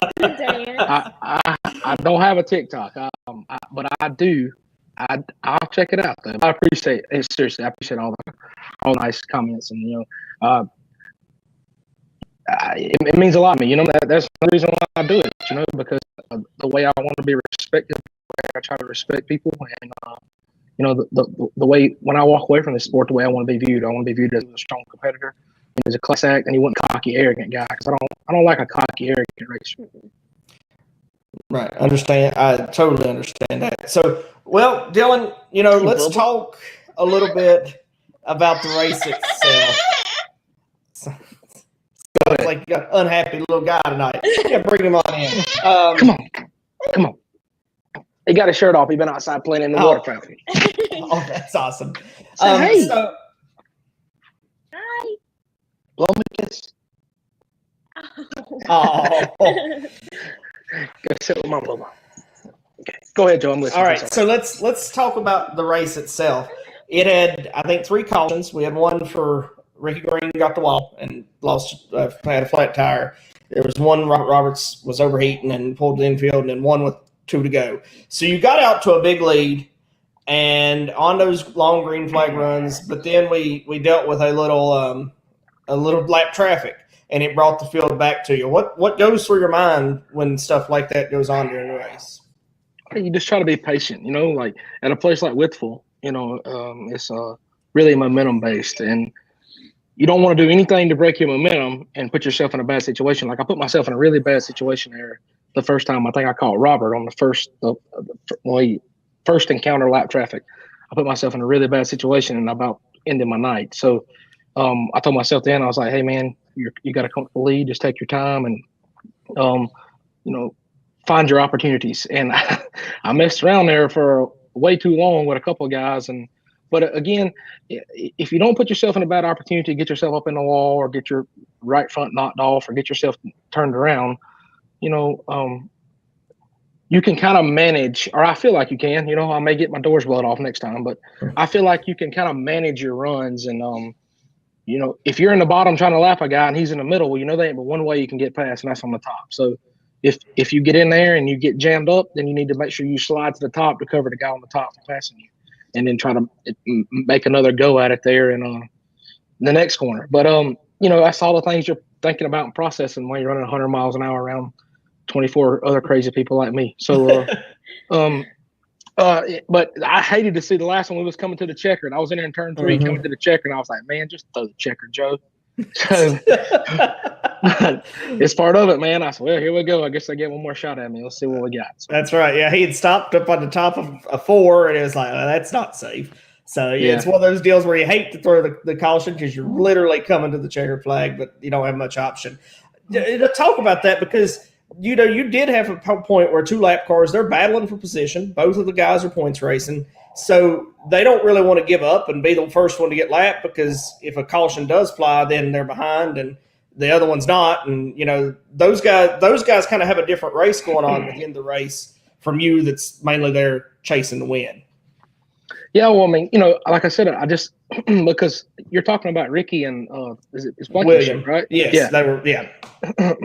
I don't have a TikTok, but I do. I'll check it out though. I appreciate it. Seriously, I appreciate all nice comments, and it means a lot to me. That's the reason why I do it. Because of the way I want to be respected, the way I try to respect people, and the way when I walk away from the sport, the way I want to be viewed. I want to be viewed as a strong competitor, and as a class act, and you want a cocky, arrogant guy. Because I don't like a cocky, arrogant racer. Right. Understand. I totally understand that. So, well, Dillon, let's talk a little bit about the race itself. Sounds like you got an unhappy little guy tonight. Yeah, bring him on in. Come on. He got his shirt off. He's been outside playing in the water fountain. Oh, that's awesome. Hey. Hi. Blow me a kiss. Oh. Go sit with Mama. Okay, go ahead, Joe. I'm listening. All right, so let's talk about the race itself. It had, I think, 3 cautions. We had one for Ricky Green got the wall and lost, had a flat tire. There was one Robert Roberts was overheating and pulled the infield, and then one with 2 to go. So you got out to a big lead, and on those long green flag runs. But then we dealt with a little lap traffic, and it brought the field back to you. What goes through your mind when stuff like that goes on during the race? You just try to be patient, like at a place like Whitful, it's really momentum based, and you don't want to do anything to break your momentum and put yourself in a bad situation. Like I put myself in a really bad situation there the first time. I think I caught Robert on the first encounter lap traffic. I put myself in a really bad situation and about ended my night. So I told myself then, I was like, hey man, you got a comfortable lead, just take your time and find your opportunities. And I messed around there for way too long with a couple of guys. But again, if you don't put yourself in a bad opportunity, get yourself up in the wall or get your right front knocked off or get yourself turned around, you can kind of manage, or I feel like you can, I may get my doors blown off next time, but I feel like you can kind of manage your runs. And, if you're in the bottom trying to lap a guy and he's in the middle, well, there ain't but one way you can get past, and that's on the top. So if you get in there and you get jammed up, then you need to make sure you slide to the top to cover the guy on the top from passing you, and then try to make another go at it there in the next corner. But, that's all the things you're thinking about and processing when you're running 100 miles an hour around 24 other crazy people like me. So, but I hated to see the last one. We was coming to the checker, and I was in there in turn 3 coming to the checker, and I was like, man, just throw the checker, Joe. So it's part of it, man. I said, well, here we go. I guess they get one more shot at me. Let's see what we got. So, that's right. Yeah, he had stopped up on the top of a 4, and it was like, oh, that's not safe. So it's one of those deals where you hate to throw the caution because you're literally coming to the checker flag, but you don't have much option. To talk about that, because you did have a point where 2 lap cars, they're battling for position. Both of the guys are points racing. So they don't really want to give up and be the first one to get lapped, because if a caution does fly, then they're behind and the other one's not. And, those guys kind of have a different race going on within the race from you that's mainly there chasing the win. Yeah, well, I mean, like I said, I just because you're talking about Ricky and it's William, right? Yes, yeah.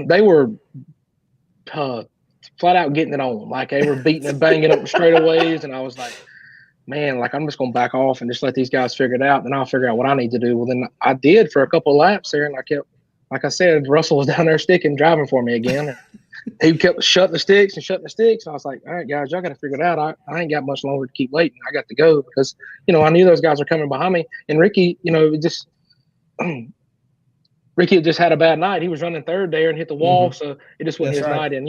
They were flat out getting it on. Like they were beating and banging up the straightaways, and I was like, man, like I'm just gonna back off and just let these guys figure it out, and I'll figure out what I need to do. Well, then I did for a couple of laps there, and I kept, like I said, Russell was down there sticking, driving for me again. he kept shutting the sticks. And I was like, all right, guys, y'all got to figure it out. I ain't got much longer to keep waiting. I got to go because, I knew those guys were coming behind me. And Ricky, Ricky had just had a bad night. He was running third there and hit the wall. So it just wasn't his night. And,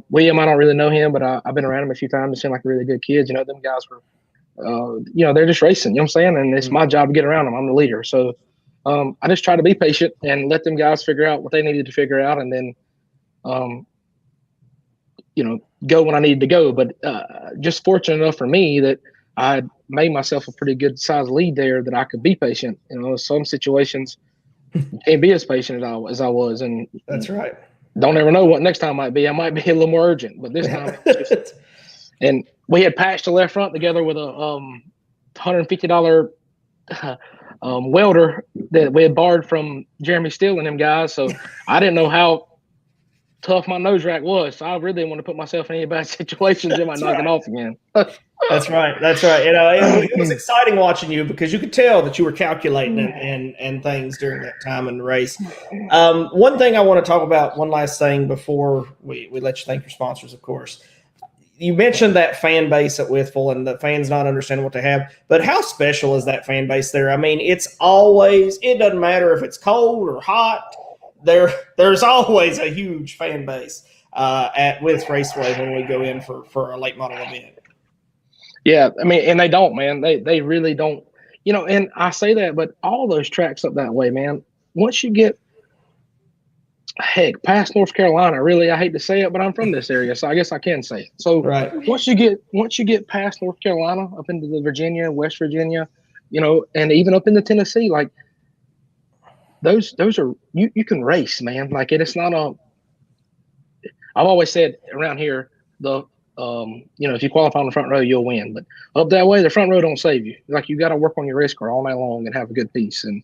William, I don't really know him, but I've been around him a few times. He seemed like a really good kid. Them guys were, they're just racing, you know what I'm saying? And it's my job to get around them. I'm the leader. So I just try to be patient and let them guys figure out what they needed to figure out. And then, go when I needed to go. But just fortunate enough for me that I made myself a pretty good size lead there that I could be patient. Some situations you can't be as patient as I was. And that's right. Don't ever know what next time might be. I might be a little more urgent, but this time and we had patched the left front together with a $150 welder that we had borrowed from Jeremy Steele and them guys. So I didn't know how tough my nose rack was. So I really didn't want to put myself in any bad situations. It might knock it off again. That's right. It was exciting watching you because you could tell that you were calculating and things during that time in the race. One thing I want to talk about, one last thing before we let you thank your sponsors, of course. You mentioned that fan base at Withful and the fans not understanding what they have, but how special is that fan base there? I mean, it doesn't matter if it's cold or hot. There's always a huge fan base at Withs Raceway when we go in for a late model event. Yeah, I mean, and they don't, man. They really don't. And I say that, but all those tracks up that way, man, once you get past North Carolina, really, I hate to say it, but I'm from this area, so I guess I can say it. So once you get past North Carolina up into the Virginia, West Virginia, and even up into Tennessee, like those are you can race, man. Like it's not I've always said around here if you qualify on the front row, you'll win. But up that way, the front row don't save you. Like you got to work on your race car all night long and have a good piece. And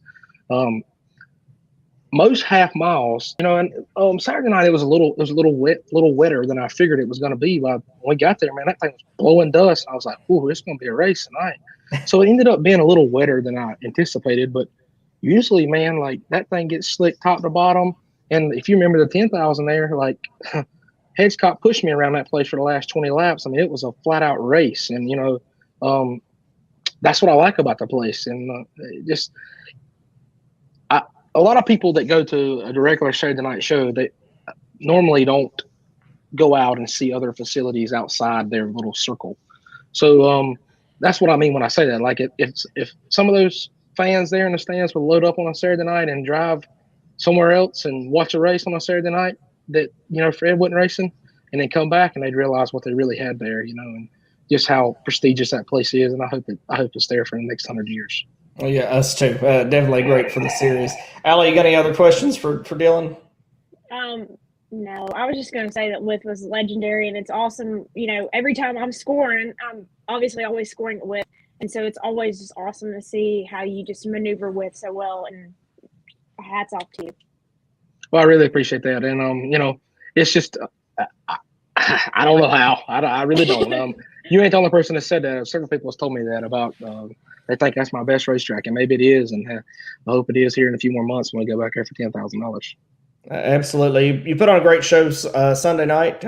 most half miles, and Saturday night it was a little wetter than I figured it was going to be. But when we got there, man, that thing was blowing dust. I was like, "Ooh, it's going to be a race tonight." So it ended up being a little wetter than I anticipated. But usually, man, like that thing gets slick top to bottom. And if you remember the 10,000 there, like. Hedgecock pushed me around that place for the last 20 laps. I mean, it was a flat out race. And, that's what I like about the place. And a lot of people that go to a regular Saturday night show, they normally don't go out and see other facilities outside their little circle. So that's what I mean when I say that. Like if some of those fans there in the stands would load up on a Saturday night and drive somewhere else and watch a race on a Saturday night, that Fred wasn't racing, and then come back and they'd realize what they really had there, and just how prestigious that place is. And I hope it's there for the next 100 years. Oh yeah, us too. Definitely great for the series. Allie, you got any other questions for Dillon? No, I was just going to say that With was legendary, and it's awesome. Every time I'm scoring, I'm obviously always scoring at With, and so it's always just awesome to see how you just maneuver With so well. And hats off to you. Well, I really appreciate that. And, it's just, I don't know how. I really don't. You ain't the only person that said that. Several people have told me that about, they think that's my best racetrack, and maybe it is. And I hope it is here in a few more months when we go back there for $10,000. Absolutely. You put on a great show Sunday night,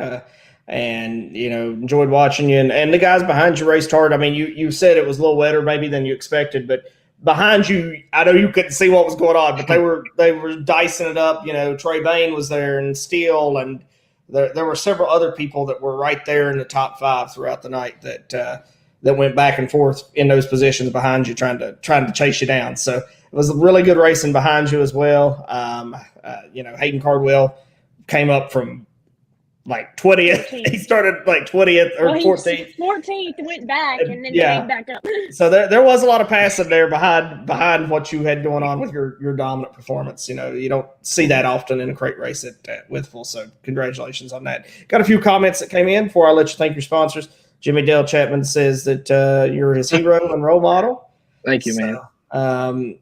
and, enjoyed watching you. And the guys behind you raced hard. I mean, you said it was a little wetter maybe than you expected, but behind you, I know you couldn't see what was going on, but they were dicing it up. Trey Bain was there, and Steele, and there were several other people that were right there in the top 5 throughout the night that went back and forth in those positions behind you, trying to chase you down. So it was really good racing behind you as well. Hayden Cardwell came up from like 20th. 14th. He started like 20th or 14th. 14th, went back, and then came back up. So there was a lot of passing there behind what you had going on with your dominant performance. You don't see that often in a crate race at Withful. So congratulations on that. Got a few comments that came in before I let you thank your sponsors. Jimmy Dale Chapman says that you're his hero and role model. Thank you, man.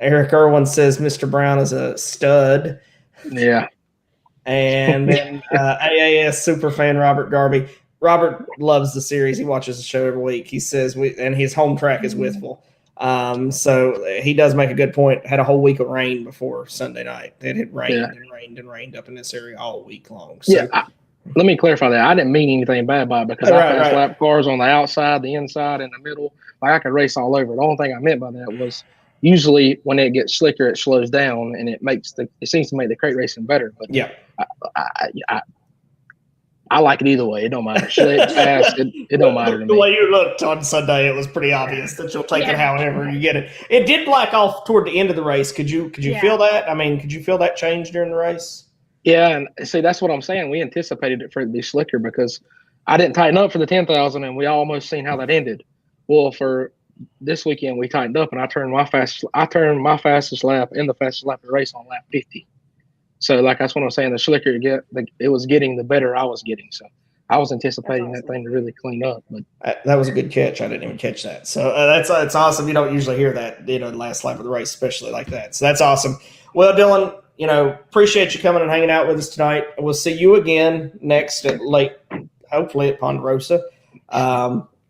Eric Irwin says Mr. Brown is a stud. Yeah. And then AAS superfan Robert Garby. Robert loves the series. He watches the show every week. He says, and his home track is Withful. So he does make a good point. Had a whole week of rain before Sunday night. It had rained and rained and rained up in this area all week long. So, let me clarify that. I didn't mean anything bad by it because I passed lap cars on the outside, the inside, and the middle. Like I could race all over. The only thing I meant by that was usually when it gets slicker, it slows down and it seems to make the crate racing better. But I like it either way. It don't matter. Slick, fast, it don't matter to me. The way you looked on Sunday, it was pretty obvious that you'll take it however you get it. It did black off toward the end of the race. Could you feel that? I mean, could you feel that change during the race? Yeah, and see, that's what I'm saying. We anticipated it for it to be slicker because I didn't tighten up for the 10,000, and we almost seen how that ended. Well, for this weekend, we tightened up, and I turned my fastest lap and the fastest lap of the race on lap 50. So, like, that's what I'm saying. The slicker it was getting, the better I was getting. So, I was anticipating that thing to really clean up. But that was a good catch. I didn't even catch that. So, that's awesome. You don't usually hear that, the last lap of the race, especially like that. So, that's awesome. Well, Dillon, appreciate you coming and hanging out with us tonight. We'll see you again next hopefully at Ponderosa.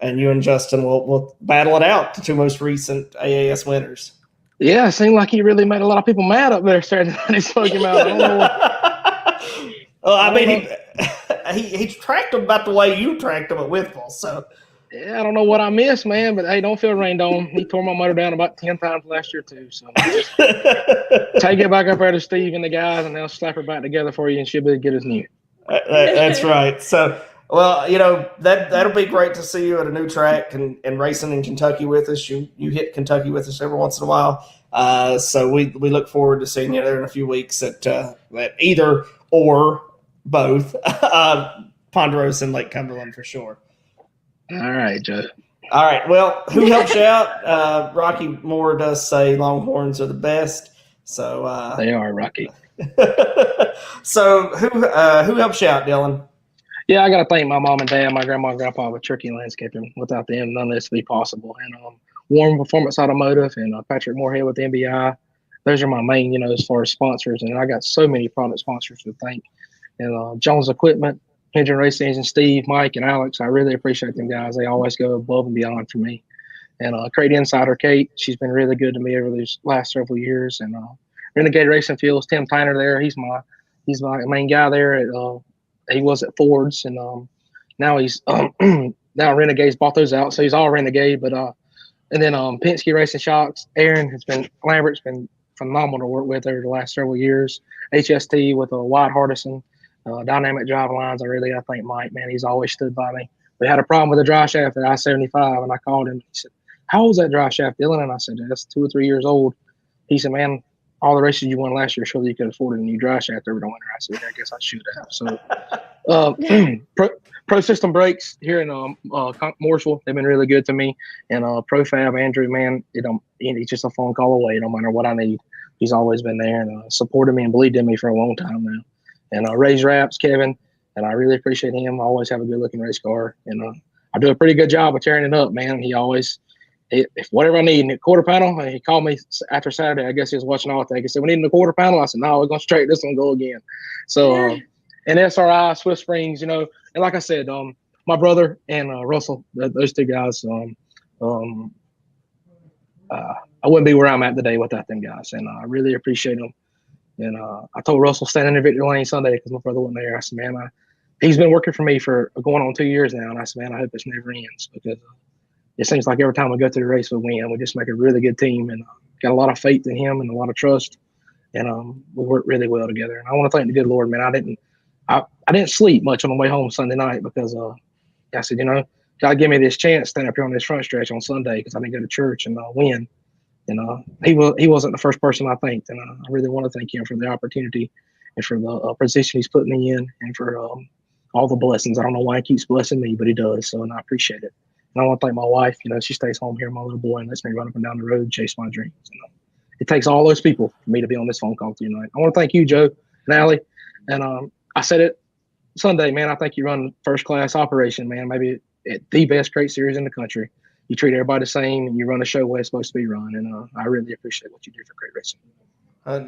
And you and Justin will battle it out, the two most recent AAS winners. Yeah, it seemed like he really made a lot of people mad up there Saturday night. He spoke him out. I don't know well, I mean, he tracked him about the way you tracked him at Whitfield. So, yeah, I don't know what I missed, man. But hey, don't feel rained on. He tore my motor down about 10 times last year too. So take it back up there to Steve and the guys, and they'll slap her back together for you, and she'll be as good as new. That's right. So. Well, that'll be great to see you at a new track and racing in Kentucky with us. You hit Kentucky with us every once in a while. So we look forward to seeing you there in a few weeks at either or both Ponderosa and Lake Cumberland for sure. All right, Joe. All right. Well, who helps you out? Rocky Moore does say Longhorns are the best. So they are, Rocky. So who helps you out, Dillon? Yeah, I got to thank my mom and dad, my grandma and grandpa with Turkey Landscaping. Without them, none of this would be possible. And Warren Performance Automotive and Patrick Moorhead with MBI. Those are my main, as far as sponsors. And I got so many product sponsors to thank. And Jones Equipment, Engine Race Engine, Steve, Mike, and Alex. I really appreciate them guys. They always go above and beyond for me. And Crate Insider Kate, she's been really good to me over these last several years. And Renegade Racing Fuels, Tim Tyner there. He's my main guy there at he was at Ford's, and now he's now Renegade's bought those out, so he's all Renegade. But and then Penske Racing Shocks, Lambert's been phenomenal to work with over the last several years. HST with Wyatt Hardison, Dynamic Drive Lines. I thank Mike, man. He's always stood by me. We had a problem with the dry shaft at I-75, and I called him. He said, "How old's that dry shaft, Dillon?" And I said, "That's 2 or 3 years old." He said, "Man, all the races you won last year showed that you could afford a new dry shaft over the winter." I said, "I guess I should have." So, Pro System Brakes here in Mooresville, they've been really good to me. And ProFab, Andrew, man, he's just a phone call away. No matter what I need, he's always been there and supported me and believed in me for a long time now. And Ray's Wraps, Kevin, and I really appreciate him. I always have a good-looking race car. And I do a pretty good job of tearing it up, man. He always – if whatever I need, in the quarter panel, he called me after Saturday. I guess he was watching all day. He said, "We need the quarter panel." I said, "No, we're going to straighten this one and go again." So, and SRI, Swift Springs, and like I said, my brother and Russell, those two guys, I wouldn't be where I'm at today without them guys. And I really appreciate them. And I told Russell standing in Victory Lane Sunday because my brother wasn't there. I said, "Man, he's been working for me for going on 2 years now." And I said, "Man, I hope this never ends because it seems like every time we go through the race, we win. We just make a really good team and got a lot of faith in him and a lot of trust. And we work really well together. And I want to thank the good Lord, man. I didn't sleep much on the way home Sunday night because I said, God give me this chance to stand up here on this front stretch on Sunday because I didn't go to church and win. And he wasn't the first person I thanked. And I really want to thank him for the opportunity and for the position he's put me in and for all the blessings. I don't know why he keeps blessing me, but he does. So, and I appreciate it. And I want to thank my wife. She stays home here, my little boy, and lets me run up and down the road and chase my dreams. And, it takes all those people for me to be on this phone call tonight. I want to thank you, Joe and Allie. And I said it Sunday, man. I think you run first-class operation, man. Maybe the best crate series in the country. You treat everybody the same, and you run the show where it's supposed to be run. And I really appreciate what you do for crate racing.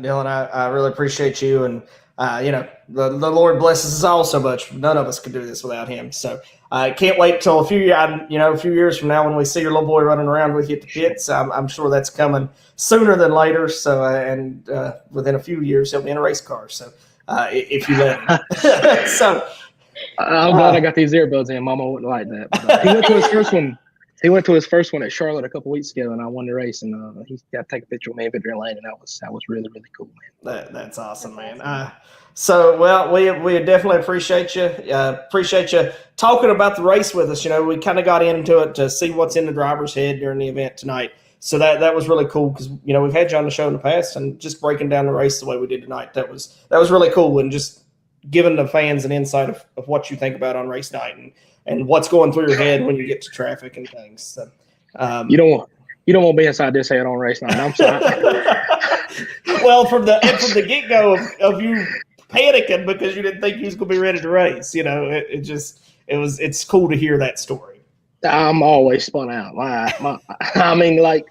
Dillon, I really appreciate you. And, the Lord blesses us all so much. None of us could do this without him. So I can't wait till a few years from now when we see your little boy running around with you at the pits. I'm sure that's coming sooner than later. So, and within a few years, he'll be in a race car. So, if you let him. So, I'm glad I got these earbuds in. Mama wouldn't like that. But, he went to his first one. He went to his first one at Charlotte a couple weeks ago, and I won the race. And he got to take a picture with me in victory lane, and that was really, really cool, man. That's awesome, man. So, we definitely appreciate you. Appreciate you talking about the race with us. We kind of got into it to see what's in the driver's head during the event tonight. So that was really cool because we've had you on the show in the past, and just breaking down the race the way we did tonight, that was really cool, and just giving the fans an insight of what you think about on race night and what's going through your head when you get to traffic and things. So, you don't want to be inside this head on race night. I'm sorry. Well, from the get go of you panicking because you didn't think you was going to be ready to race, it's cool to hear that story. I'm always spun out. I mean, like,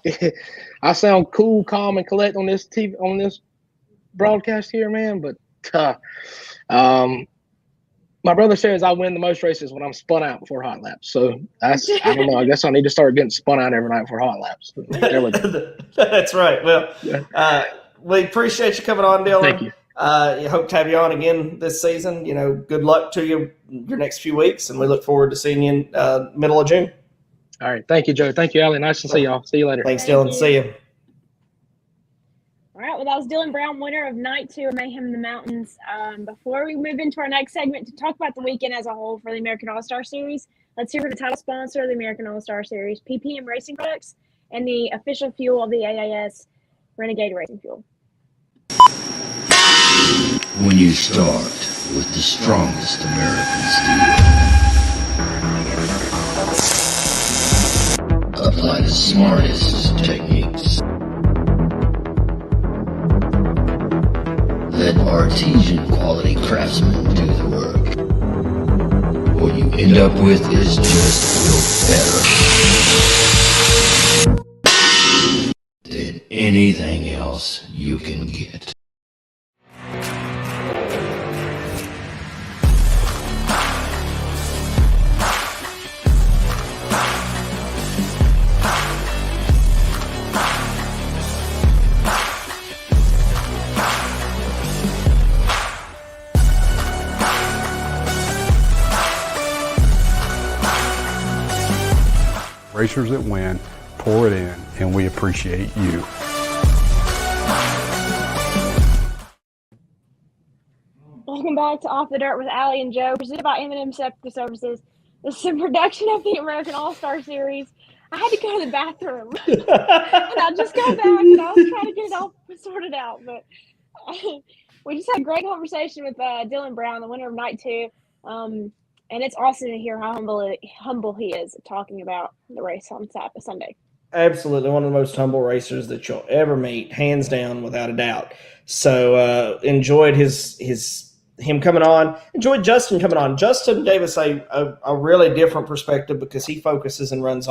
I sound cool, calm, and collect on this broadcast here, man. But my brother says I win the most races when I'm spun out before hot laps. So I don't know. I guess I need to start getting spun out every night for hot laps. That's right. Well, we appreciate you coming on, Dillon. Thank you. I hope to have you on again this season. Good luck to you your next few weeks, and we look forward to seeing you in middle of June. All right. Thank you, Joe. Thank you, Allie. Nice to see y'all. See you later. Thanks, Dillon. See you. All right, well, that was Dillon Brown, winner of Night 2 of Mayhem in the Mountains. Before we move into our next segment to talk about the weekend as a whole for the American All-Star Series, let's hear from the title sponsor of the American All-Star Series, PPM Racing Products, and the official fuel of the AAS, Renegade Racing Fuel. When you start with the strongest American steel, apply the smartest techniques. Let artesian quality craftsmen do the work. What you end up with is just better than anything else you can get. Racers that win, pour it in, and we appreciate you. Welcome back to Off the Dirt with Allie and Joe, presented by M&M Septic Services. This is a production of the American All-Star Series. I had to go to the bathroom, and I just got back, and I was trying to get it all sorted out, but we just had a great conversation with Dillon Brown, the winner of Night 2. And it's awesome to hear how humble he is talking about the race on Sunday. Absolutely. One of the most humble racers that you'll ever meet, hands down, without a doubt. So enjoyed him coming on. Enjoyed Justin coming on. Justin gave us a really different perspective because he focuses and runs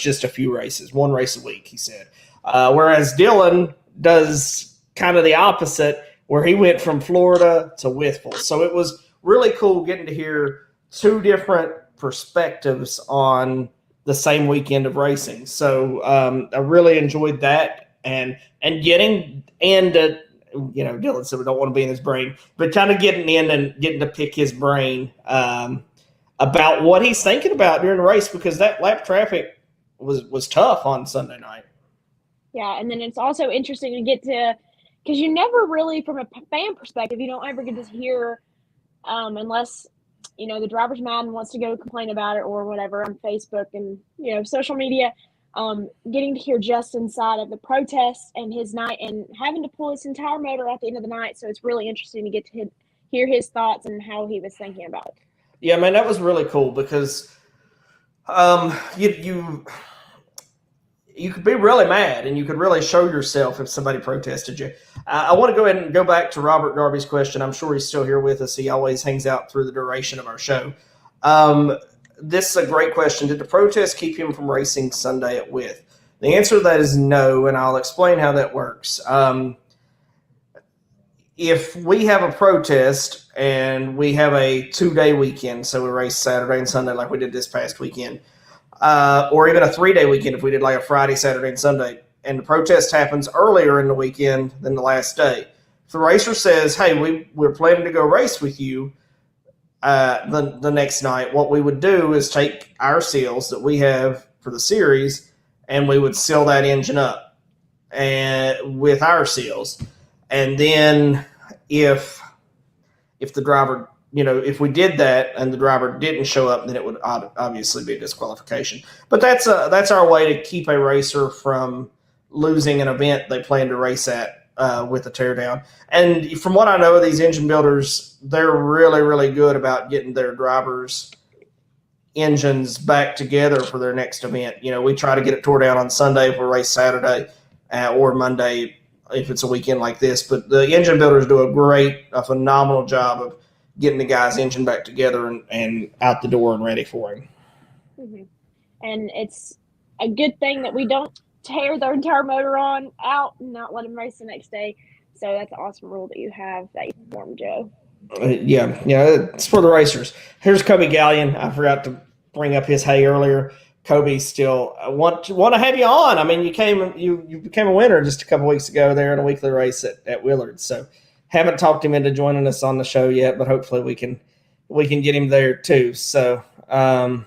just a few races, one race a week, he said. Whereas Dillon does kind of the opposite, where he went from Florida to Withville. So it was really cool getting to hear two different perspectives on the same weekend of racing. So I really enjoyed that and getting into, Dillon said we don't want to be in his brain, but kind of getting in and getting to pick his brain about what he's thinking about during the race, because that lap traffic was tough on Sunday night. Yeah, and then it's also interesting to get to, because you never really, from a fan perspective, you don't ever get to hear unless the driver's mad and wants to go complain about it or whatever on Facebook and social media, getting to hear Justin's side of the protest and his night and having to pull his entire motor at the end of the night. So it's really interesting to get to hear his thoughts and how he was thinking about it. Yeah, man, that was really cool because you could be really mad and you could really show yourself if somebody protested you. I want to go ahead and go back to Robert Darby's question. I'm sure he's still here with us. He always hangs out through the duration of our show. This is a great question. Did the protest keep him from racing Sunday at With? The answer to that is no, and I'll explain how that works. if we have a protest and we have a 2-day weekend, so we race Saturday and Sunday like we did this past weekend, or even a 3-day weekend if we did like a Friday, Saturday, and Sunday, and the protest happens earlier in the weekend than the last day. If the racer says, hey, we're planning to go race with you the next night, what we would do is take our seals that we have for the series and we would seal that engine up and with our seals. And then if the driver, if we did that and the driver didn't show up, then it would obviously be a disqualification. But that's our way to keep a racer from losing an event they plan to race at with a teardown. And from what I know of these engine builders, they're really, really good about getting their drivers' engines back together for their next event. We try to get it tore down on Sunday if we race Saturday or Monday if it's a weekend like this. But the engine builders do a phenomenal job of getting the guy's engine back together and out the door and ready for him. Mm-hmm. And it's a good thing that we don't tear their entire motor out and not let them race the next day. So that's an awesome rule that you have that you formed, Joe. Yeah, it's for the racers. Here's Kobe Gallion. I forgot to bring up his hay earlier. Kobe still want to have you on. I mean, you became a winner just a couple weeks ago there in a weekly race at Willard. So haven't talked him into joining us on the show yet, but hopefully we can get him there too. So I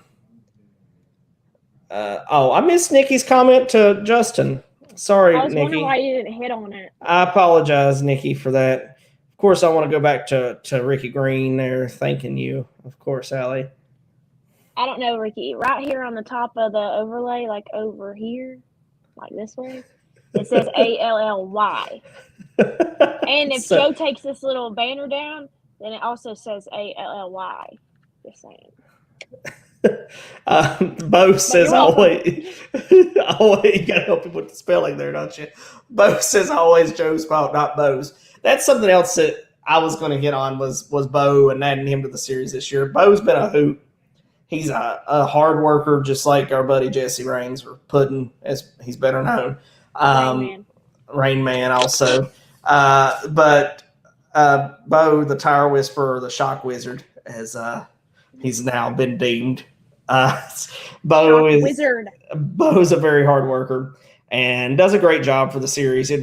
missed Nikki's comment to Justin. Sorry, I was Nikki. wondering why you didn't hit on it. I apologize, Nikki, for that. Of course, I want to go back to Ricky Green there, thanking you. Of course, Allie. I don't know, Ricky. Right here on the top of the overlay, like over here, like this way, it says ALLY. And if Joe takes this little banner down, then it also says ALLY. Just saying. Bo says always you gotta help him with the spelling there, don't you? Bo says always Joe's fault, not Bo's. That's something else that I was going to hit on was Bo and adding him to the series this year. Bo's been a hoot. He's a hard worker, just like our buddy Jesse Rains, or Puddin, as he's better known. Rain Man also. But Bo, the tire whisperer, the shock wizard, has he's now been deemed. Bo's a very hard worker and does a great job for the series. I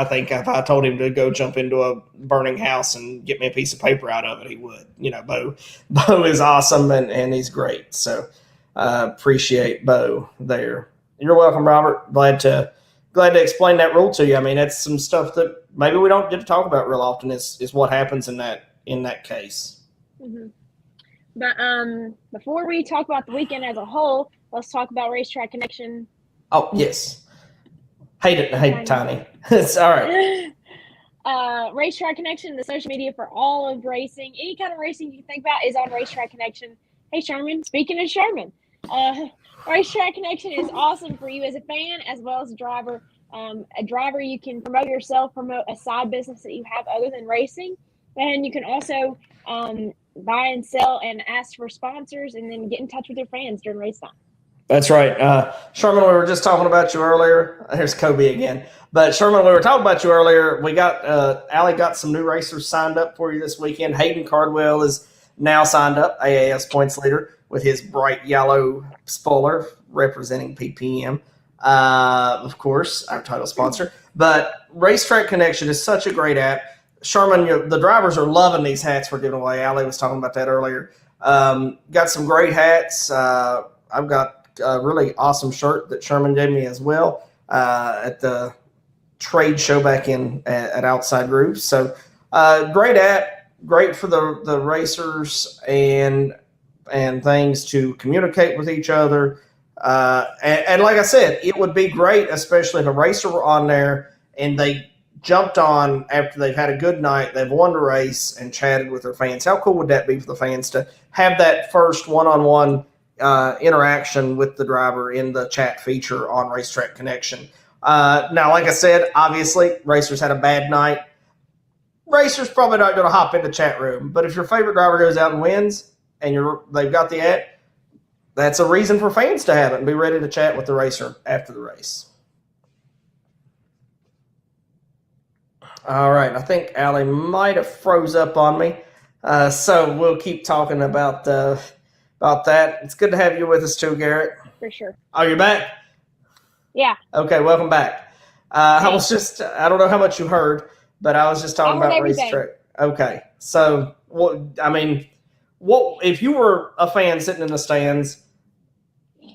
think if I told him to go jump into a burning house and get me a piece of paper out of it, he would. Bo is awesome and he's great. So appreciate Bo there. You're welcome, Robert. Glad to explain that rule to you. I mean, that's some stuff that maybe we don't get to talk about real often. Is what happens in that case. Mm-hmm. But before we talk about the weekend as a whole, let's talk about Racetrack Connection. Oh, yes. Hate it, Tiny. It's all right. Racetrack Connection, the social media for all of racing. Any kind of racing you can think about is on Racetrack Connection. Hey, Sherman. Speaking of Sherman, Racetrack Connection is awesome for you as a fan as well as a driver. A driver, you can promote yourself, promote a side business that you have other than racing. And you can also buy and sell and ask for sponsors and then get in touch with your fans during race time. That's right. Sherman, we were just talking about you earlier. Here's Kobe again. But Sherman, we were talking about you earlier. We got Allie got some new racers signed up for you this weekend. Hayden Cardwell is now signed up, AAS points leader, with his bright yellow spoiler representing PPM. Of course, our title sponsor. But Racetrack Connection is such a great app. Sherman, the drivers are loving these hats we're giving away. Allie was talking about that earlier. Got some great hats. I've got a really awesome shirt that Sherman gave me as well at the trade show back at Outside Grooves. So great app, great for the racers and things to communicate with each other. And like I said, it would be great, especially if a racer were on there and they jumped on after they've had a good night, they've won the race and chatted with their fans. How cool would that be for the fans to have that first one-on-one interaction with the driver in the chat feature on Racetrack Connection? Now, like I said, obviously, racers had a bad night. Racers probably not going to hop in the chat room, but if your favorite driver goes out and wins and they've got the app, that's a reason for fans to have it and be ready to chat with the racer after the race. All right. I think Allie might have froze up on me. So we'll keep talking about that. It's good to have you with us too, Garrett. For sure. Oh, you're back? Yeah. Okay, welcome back. I was just, I don't know how much you heard, but I was just talking about racetrack. Okay. So, what if you were a fan sitting in the stands,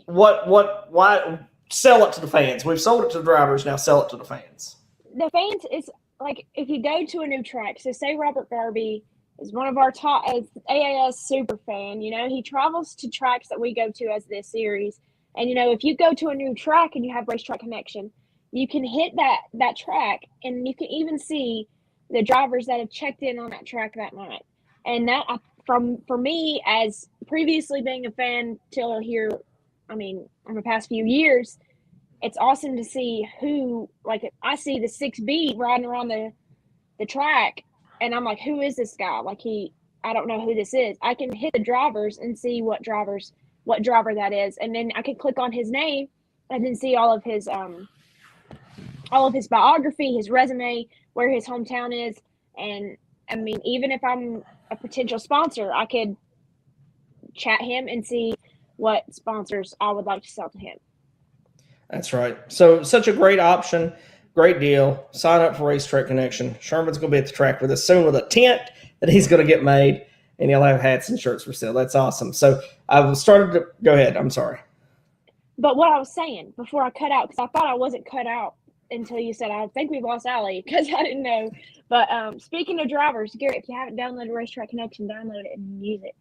why sell it to the fans? We've sold it to the drivers, now sell it to the fans. The fans is like, if you go to a new track, so say Robert Garby is one of our top as AAS super fan, he travels to tracks that we go to as this series. And, if you go to a new track and you have Racetrack Connection, you can hit that track and you can even see the drivers that have checked in on that track that night. And that, for me, as previously being a fan till here, in the past few years, it's awesome to see who, like, I see the 6B riding around the track, and I'm like, who is this guy? Like, I don't know who this is. I can hit the drivers and see what driver that is, and then I can click on his name and then see all of his biography, his resume, where his hometown is. And even if I'm a potential sponsor, I could chat him and see what sponsors I would like to sell to him. That's right. So such a great option, great deal. Sign up for Racetrack Connection. Sherman's going to be at the track with us soon with a tent that he's going to get made, and he'll have hats and shirts for sale. That's awesome. So I've started to go ahead. I'm sorry. But what I was saying before I cut out, because I thought I wasn't cut out until you said, I think we've lost Allie, because I didn't know. But speaking of drivers, Garrett, if you haven't downloaded Racetrack Connection, download it and use it.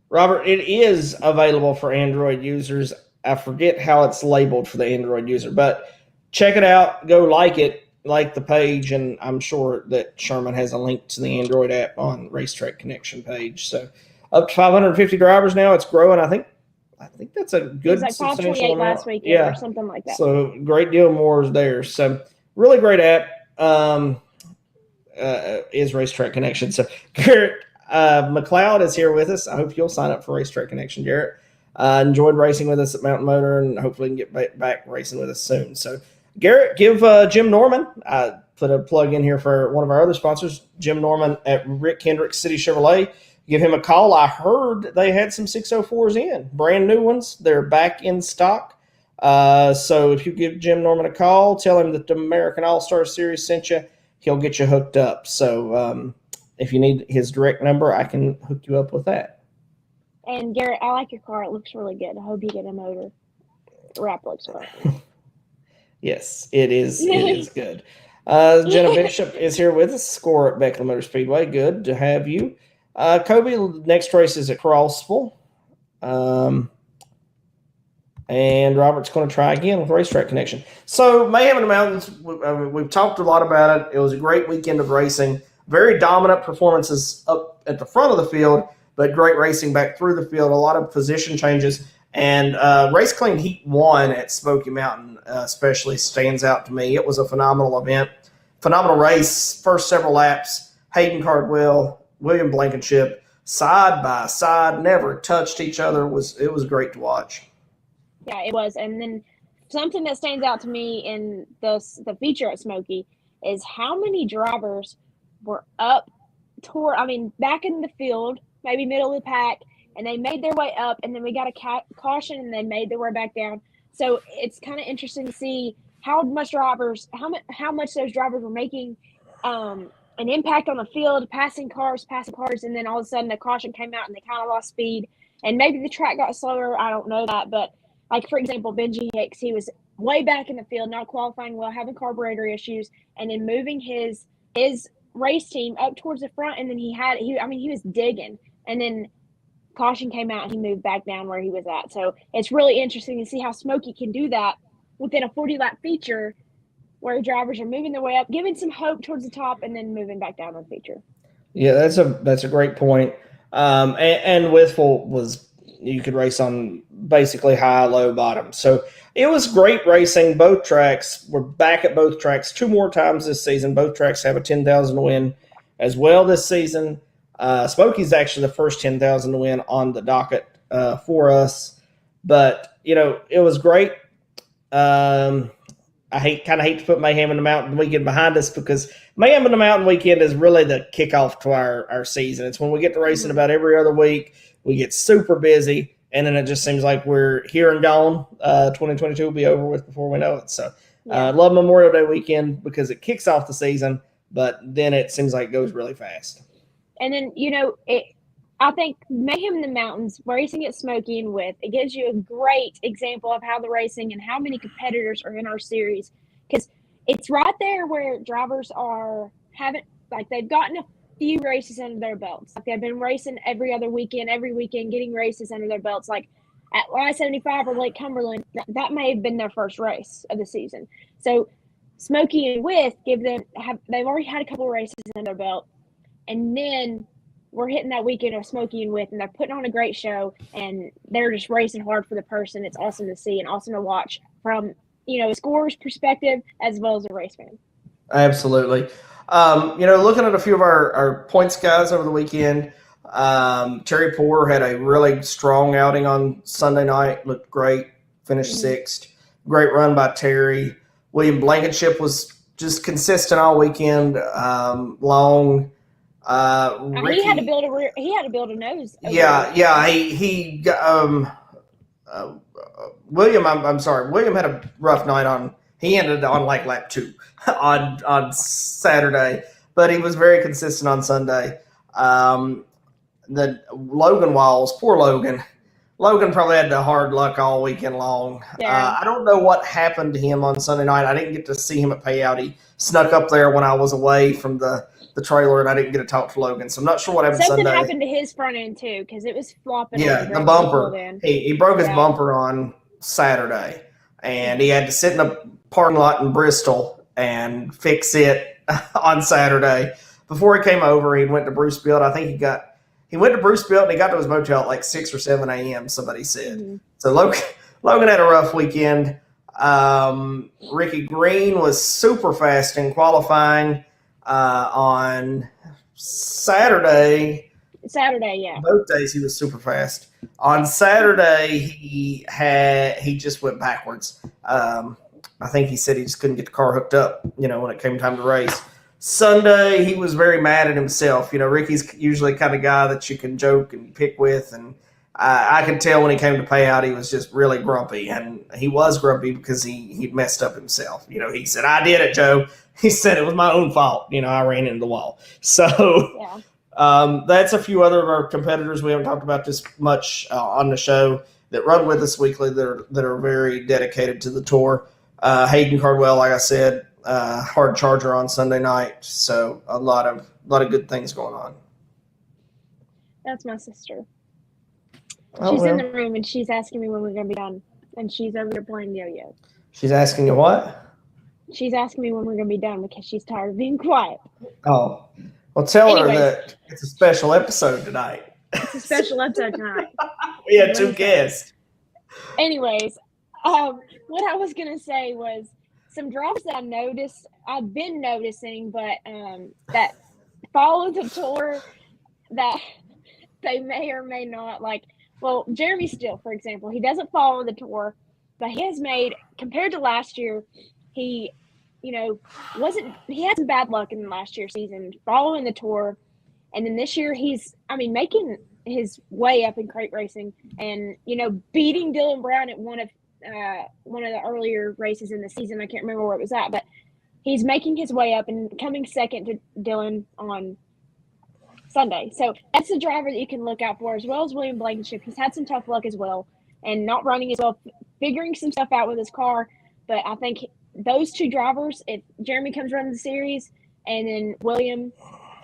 Robert, it is available for Android users. I forget how it's labeled for the Android user, but check it out. Go like the page, and I'm sure that Sherman has a link to the Android app on Racetrack Connection page. So up to 550 drivers now. It's growing. I think that's a good, like substantial amount. Last weekend or something like that. So great deal more is there. So really great app is Racetrack Connection. So Garrett McLeod is here with us. I hope you'll sign up for Racetrack Connection, Garrett. Enjoyed racing with us at Mountain Motor, and hopefully can get back racing with us soon. So Garrett, give Jim Norman, put a plug in here for one of our other sponsors, Jim Norman at Rick Hendricks City Chevrolet. Give him a call. I heard they had some 604s in, brand new ones. They're back in stock. So if you give Jim Norman a call, tell him that the American All-Star Series sent you, he'll get you hooked up. So if you need his direct number, I can hook you up with that. And Garrett, I like your car. It looks really good. I hope you get a motor. The wrap looks fun. Yes, it is. It is good. Jenna Bishop is here with us. Score at Beckler Motor Speedway. Good to have you. Kobe, next race is at Crossville. And Robert's going to try again with Racetrack Connection. So Mayhem in the Mountains, we've talked a lot about it. It was a great weekend of racing. Very dominant performances up at the front of the field, but great racing back through the field. A lot of position changes. And Race Clean Heat 1 at Smoky Mountain especially stands out to me. It was a phenomenal event. Phenomenal race. First several laps, Hayden Cardwell, William Blankenship, side by side, never touched each other. It was great to watch. Yeah, it was. And then something that stands out to me in the feature at Smoky is how many drivers were back in the field, maybe middle of the pack, and they made their way up, and then we got a caution, and they made their way back down. So it's kind of interesting to see how much those drivers were making an impact on the field, passing cars, and then all of a sudden the caution came out and they kind of lost speed. And maybe the track got slower. I don't know that. But, like, for example, Benji Hicks, he was way back in the field, not qualifying well, having carburetor issues, and then moving his race team up towards the front. And then he was digging. And then caution came out and he moved back down where he was at. So it's really interesting to see how Smokey can do that within a 40-lap feature where drivers are moving their way up, giving some hope towards the top, and then moving back down on the feature. Yeah, that's a great point. And Withful was, you could race on basically high, low, bottom. So it was great racing. Both tracks, we're back at both tracks 2 more times this season. Both tracks have a 10,000 win as well this season. Smokey's actually the first 10,000 to win on the docket for us. But, it was great. I hate to put Mayhem in the Mountain Weekend behind us, because Mayhem in the Mountain Weekend is really the kickoff to our season. It's when we get to racing about every other week. We get super busy, and then it just seems like we're here and gone. 2022 will be over with before we know it. So I love Memorial Day weekend because it kicks off the season, but then it seems like it goes really fast. And then, I think Mayhem in the Mountains, racing at Smoky and With, it gives you a great example of how the racing and how many competitors are in our series, because it's right there where drivers they've gotten a few races under their belts. Like they've been racing every weekend, getting races under their belts. Like at I-75 or Lake Cumberland, that may have been their first race of the season. So Smoky and With they've already had a couple of races under their belt, and then we're hitting that weekend of Smoky and With, and they're putting on a great show, and they're just racing hard for the person. It's awesome to see and awesome to watch from, a scorer's perspective as well as a race fan. Absolutely. Looking at a few of our points guys over the weekend, Terry Poor had a really strong outing on Sunday night, looked great, finished sixth. Great run by Terry. William Blankenship was just consistent all weekend, long. He had to build a nose. He William. I'm sorry. William had a rough night he ended on like lap 2 on Saturday, but he was very consistent on Sunday. The Logan Walls, poor Logan. Logan probably had the hard luck all weekend long. I don't know what happened to him on Sunday night. I didn't get to see him at payout. He snuck up there when I was away from the trailer, and I didn't get to talk to Logan, so I'm not sure what happened Something Sunday. happened to his front end too, because it was flopping. Yeah, the bumper. He broke his bumper on Saturday, and he had to sit in a parking lot in Bristol and fix it on Saturday. Before he came over, he went to Bruce Field. I think he went to Bruce Field, and he got to his motel at like 6 or 7 a.m., somebody said. Mm-hmm. So Logan had a rough weekend. Ricky Green was super fast in qualifying on Saturday. Yeah. Both days he was super fast. On Saturday, he just went backwards. I think he said he just couldn't get the car hooked up, when it came time to race. Sunday, he was very mad at himself. Ricky's usually the kind of guy that you can joke and pick with, and I could tell when he came to payout he was just really grumpy, and he was grumpy because he'd messed up himself. He said, "I did it, Joe." He said it was my own fault. I ran into the wall. So that's a few other of our competitors we haven't talked about this much on the show that run with us weekly that are very dedicated to the tour. Hayden Cardwell, like I said, hard charger on Sunday night. So a lot of good things going on. That's my sister. She's in the room, and she's asking me when we're going to be done. And she's over there playing yo-yo. She's asking you what? She's asking me when we're going to be done because she's tired of being quiet. Oh. Well, tell her that it's a special episode tonight. It's a special episode tonight. We had 2 guests. Anyways, what I was going to say was some drops that I've been noticing, but that follow the tour that they may or may not like. Well, Jeremy Still, for example, he doesn't follow the tour, but he has made, compared to last year, he had some bad luck in last year's season following the tour. And then this year he's making his way up in crate racing and, beating Dillon Brown at one of the earlier races in the season. I can't remember where it was at, but he's making his way up and coming second to Dillon on Sunday. So that's a driver that you can look out for, as well as William Blankenship. He's had some tough luck as well and not running as well, figuring some stuff out with his car. But I think those 2 drivers, if Jeremy comes running the series and then William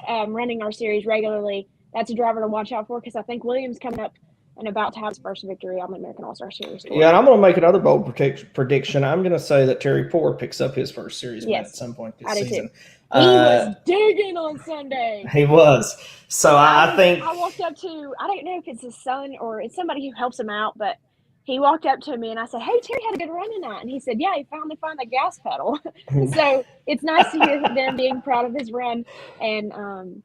running our series regularly, that's a driver to watch out for, because I think William's coming up and about to have his first victory on the American All-Star Series tour. Yeah, and I'm going to make another bold prediction. I'm going to say that Terry Poor picks up his first series win at some point this season. He was digging on Sunday. He was. So I think I walked up to, I don't know if it's his son or it's somebody who helps him out, but he walked up to me and I said, "Hey, Terry had a good run tonight." And he said, "Yeah, he finally found the gas pedal." So it's nice to hear them being proud of his run, and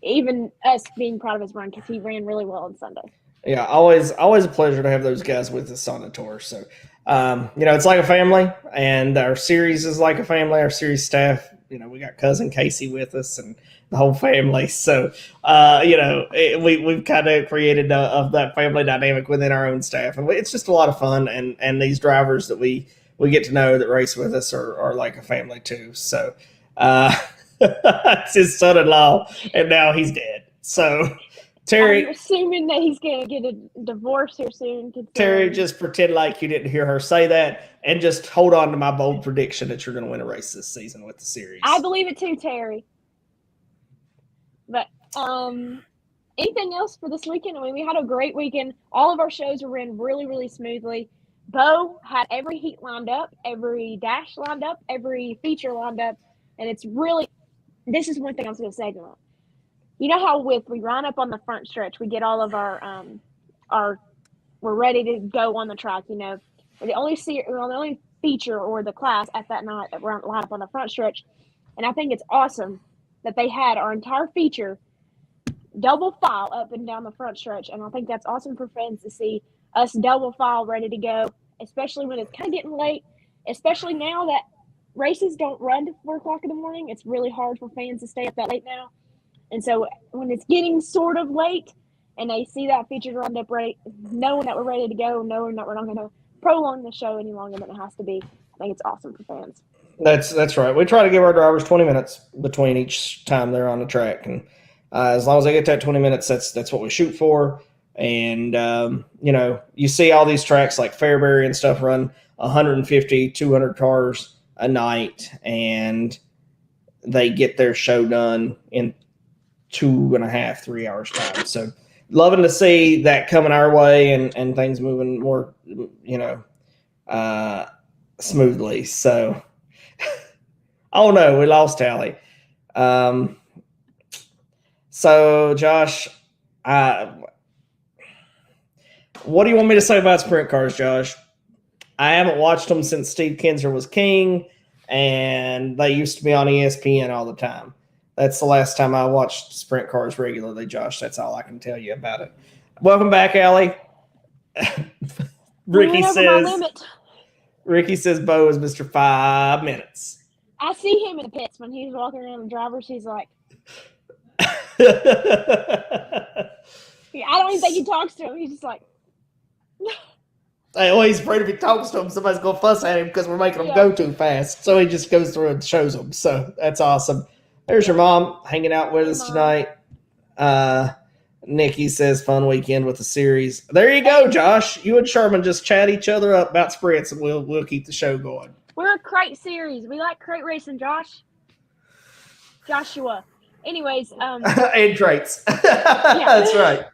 even us being proud of his run, because he ran really well on Sunday. Yeah, always a pleasure to have those guys with us on the tour. So It's like a family, and our series is like a family. Our series staff, we got cousin Casey with us and the whole family. So, we've kind of created that family dynamic within our own staff, and it's just a lot of fun. And these drivers that we get to know that race with us are like a family too. So, it's his son-in-law, and now he's dead. So, Terry, I'm assuming that he's going to get a divorce here soon. Terry, just pretend like you didn't hear her say that, and just hold on to my bold prediction that you're going to win a race this season with the series. I believe it too, Terry. But anything else for this weekend? I mean, we had a great weekend. All of our shows were ran really, really smoothly. Bo had every heat lined up, every dash lined up, every feature lined up, and it's really. This is one thing I was going to say to him. You know how we run up on the front stretch, we get all of our we're ready to go on the track. We're the only feature or the class at that night that we're line up on the front stretch, and I think it's awesome that they had our entire feature double file up and down the front stretch, and I think that's awesome for fans to see us double file ready to go, especially when it's kind of getting late. Especially now that races don't run to 4 o'clock in the morning, it's really hard for fans to stay up that late now. And so when it's getting sort of late and they see that feature lined up ready, knowing that we're ready to go, knowing that we're not going to prolong the show any longer than it has to be, I think it's awesome for fans. That's right. We try to give our drivers 20 minutes between each time they're on the track. And as long as they get that 20 minutes, that's what we shoot for. And, you see all these tracks like Fairbury and stuff run 150, 200 cars a night, and they get their show done in 2.5, 3 hours time. So loving to see that coming our way and things moving more, smoothly. So, oh no, we lost Tally. So Josh, what do you want me to say about sprint cars, Josh? I haven't watched them since Steve Kinser was king, and they used to be on ESPN all the time. That's the last time I watched sprint cars regularly, Josh. That's all I can tell you about it. Welcome back, Allie. Ricky says Bo is Mr. 5 minutes. I see him in the pits when he's walking around the drivers. He's like, I don't even think he talks to him. He's just like, he's afraid if he talks to him, somebody's going to fuss at him because we're making him go too fast. So he just goes through and shows them. So that's awesome. There's your mom hanging out with us tonight. Nikki says fun weekend with the series. There you go, Josh. You and Sherman just chat each other up about sprints, and we'll keep the show going. We're a crate series. We like crate racing, Joshua. Anyways, and traits. That's right.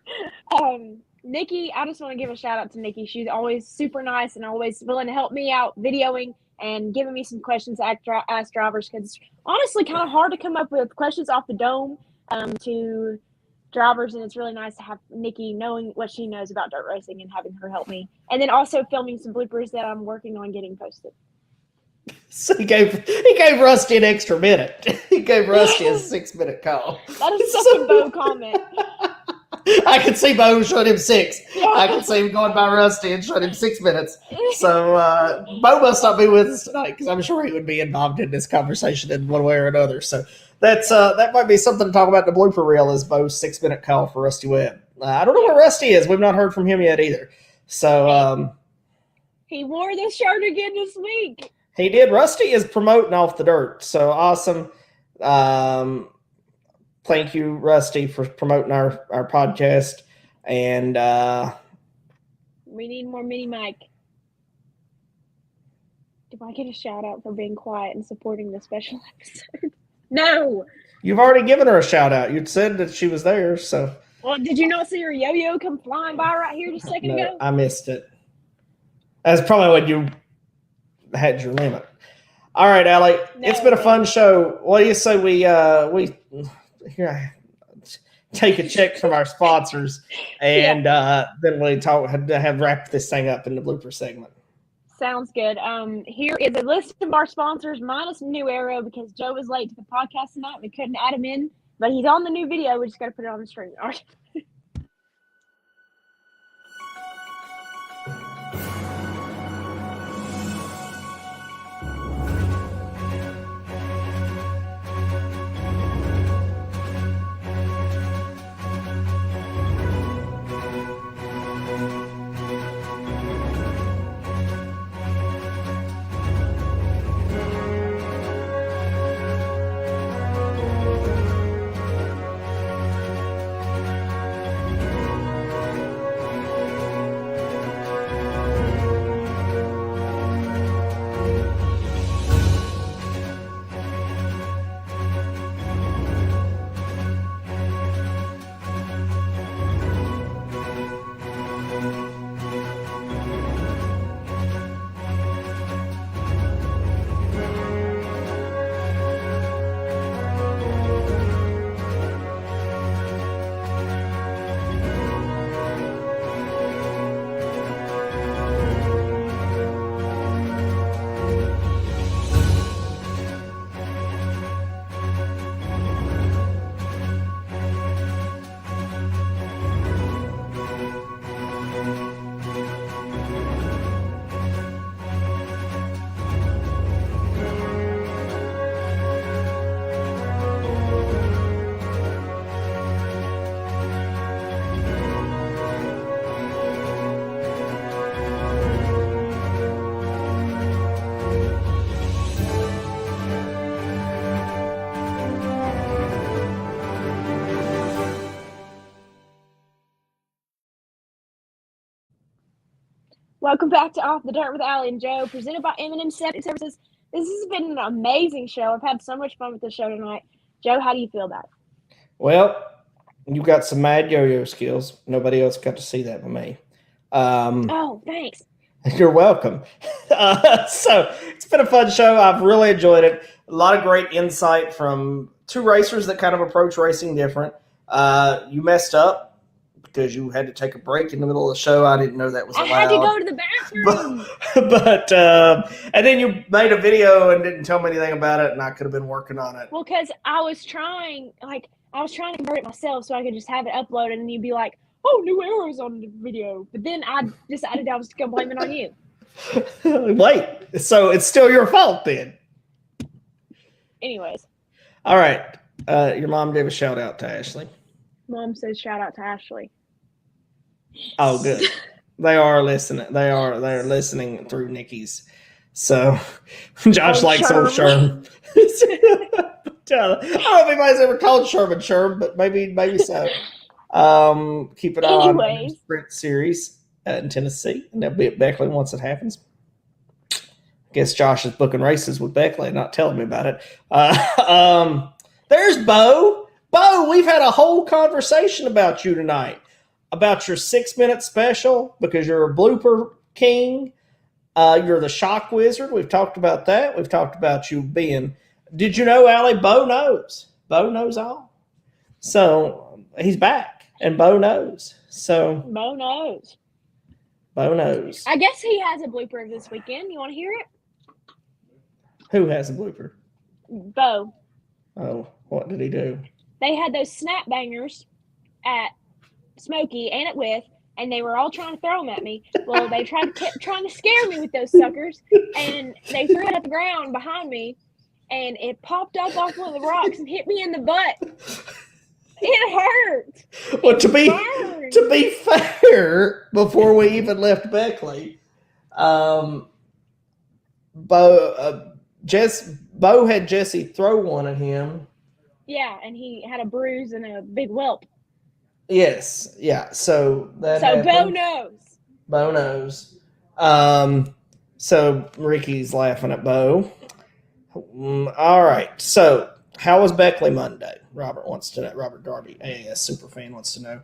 Nikki, I just want to give a shout out to Nikki. She's always super nice and always willing to help me out videoing and giving me some questions to ask drivers, because it's honestly kind of hard to come up with questions off the dome to drivers, and it's really nice to have Nikki knowing what she knows about dirt racing and having her help me. And then also filming some bloopers that I'm working on getting posted. So he gave Rusty an extra minute. He gave Rusty a 6-minute call. That is such a Bo comment. I could see Bo showed him 6. Yeah. I could see him going by Rusty and showed him 6 minutes. So Bo must not be with us tonight, because I'm sure he would be involved in this conversation in one way or another. So that might be something to talk about in the blooper reel, is Bo's 6-minute call for Rusty Webb. I don't know where Rusty is. We've not heard from him yet either. So he wore this shirt again this week. He did. Rusty is promoting off the dirt. So awesome. Thank you, Rusty, for promoting our podcast. And we need more Mini Mike. Do I get a shout out for being quiet and supporting the special episode? No. You've already given her a shout out. You said that she was there. So. Well, did you not see her yo-yo come flying by right here just a second ago? I missed it. That's probably when you had your limit. All right, Allie. It's been a fun show. What do you say we here, take a check from our sponsors, and then we have wrapped this thing up in the blooper segment. Sounds good. Here is a list of our sponsors minus New Era, because Joe was late to the podcast tonight. We couldn't add him in, but he's on the new video. We just got to put it on the screen. All right. Welcome back to Off the Dirt with Allie and Joe, presented by M&M Septic Services. This has been an amazing show. I've had so much fun with the show tonight. Joe, how do you feel about it? Well, you got some mad yo-yo skills. Nobody else got to see that but me. Oh, thanks. You're welcome. So it's been a fun show. I've really enjoyed it. A lot of great insight from two racers that kind of approach racing different. You messed up because you had to take a break in the middle of the show. I didn't know that was allowed. I had to go to the bathroom. But and then you made a video and didn't tell me anything about it, and I could have been working on it. Well, because I was trying to convert it myself so I could just have it uploaded, and you'd be like, "Oh, new errors on the video." But then I decided I was going to blame it on you. Wait, so it's still your fault then? Anyways. All right. Your mom gave a shout out to Ashley. Mom says shout out to Ashley. Oh, good. They are listening. They're listening through Nikki's. So Josh likes old Sherm. I don't know if anybody's ever called Sherm, but maybe so. Keep it on the sprint series in Tennessee, and they'll be at Beckley once it happens. I guess Josh is booking races with Beckley and not telling me about it. There's Bo. Bo, we've had a whole conversation about you tonight, about your 6-minute special, because you're a blooper king. You're the shock wizard. We've talked about that. We've talked about you being. Did you know, Allie? Bo knows. Bo knows all. So he's back, and Bo knows. So Bo knows. Bo knows. I guess he has a blooper this weekend. You want to hear it? Who has a blooper? Bo. Oh, what did he do? They had those snap bangers at Smokey and at With, and they were all trying to throw them at me. Well, they kept trying to scare me with those suckers, and they threw it at the ground behind me, and it popped up off one of the rocks and hit me in the butt. It hurt. Well, to be fair, before we even left Beckley, Bo had Jesse throw one at him. Yeah, and he had a bruise and a big whelp. Yes, yeah. So Bo knows. Bo knows. So Ricky's laughing at Bo. All right. So how was Beckley Monday? Robert wants to know. Robert Darby, AAS superfan, wants to know.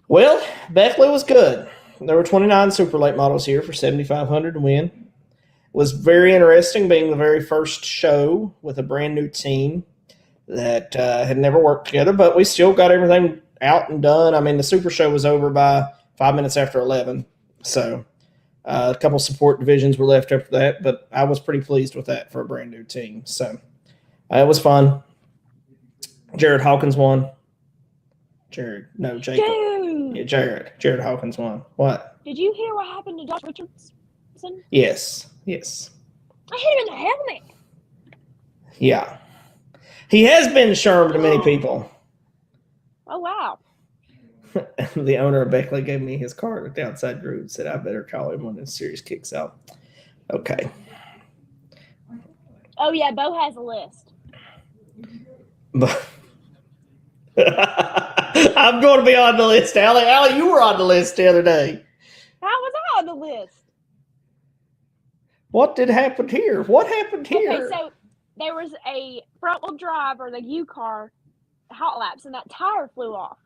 Well, Beckley was good. There were 29 super late models here for $7,500 to win. It was very interesting being the very first show with a brand new team that had never worked together, but we still got everything out and done. I mean, the super show was over by 5 minutes after 11. So a couple support divisions were left after that, but I was pretty pleased with that for a brand new team. So it was fun. Jared Hawkins won. Jacob. Dude. Yeah, Jared Hawkins won. What? Did you hear what happened to Josh Richardson? Yes. I hit him in the helmet. Yeah. He has been shermed to many people. Oh, wow. The owner of Beckley gave me his card at the outside group and said I better call him when the series kicks out. Okay. Oh, yeah, Bo has a list. I'm going to be on the list, Allie. Allie, you were on the list the other day. How was I on the list? What did happen here? What happened here? Okay, so there was a front-wheel drive or the U-car hot laps, and that tire flew off.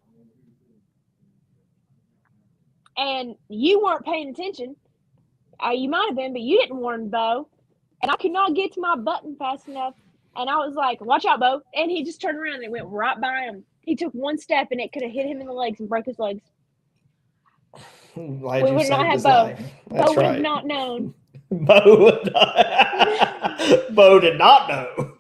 And you weren't paying attention. You might have been, but you didn't warn Bo. And I could not get to my button fast enough. And I was like, watch out, Bo. And he just turned around and it went right by him. He took one step and it could have hit him in the legs and broke his legs. We would not have Bo. Bo would have not known. Bo did not know.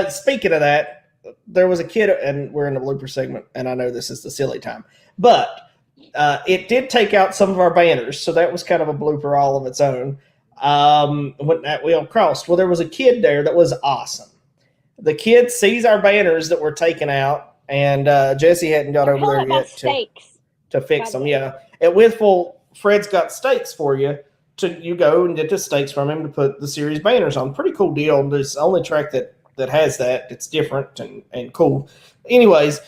Speaking of that, there was a kid, and we're in the blooper segment, and I know this is the silly time, but it did take out some of our banners, so that was kind of a blooper all of its own. When that wheel crossed, well, there was a kid there that was awesome. The kid sees our banners that were taken out, and Jesse hadn't got over there yet to fix them. Yeah, at Withful, Fred's got stakes for you. You go and get the stakes from him to put the series banners on. Pretty cool deal. There's the only track that has that. It's different and cool. Anyways,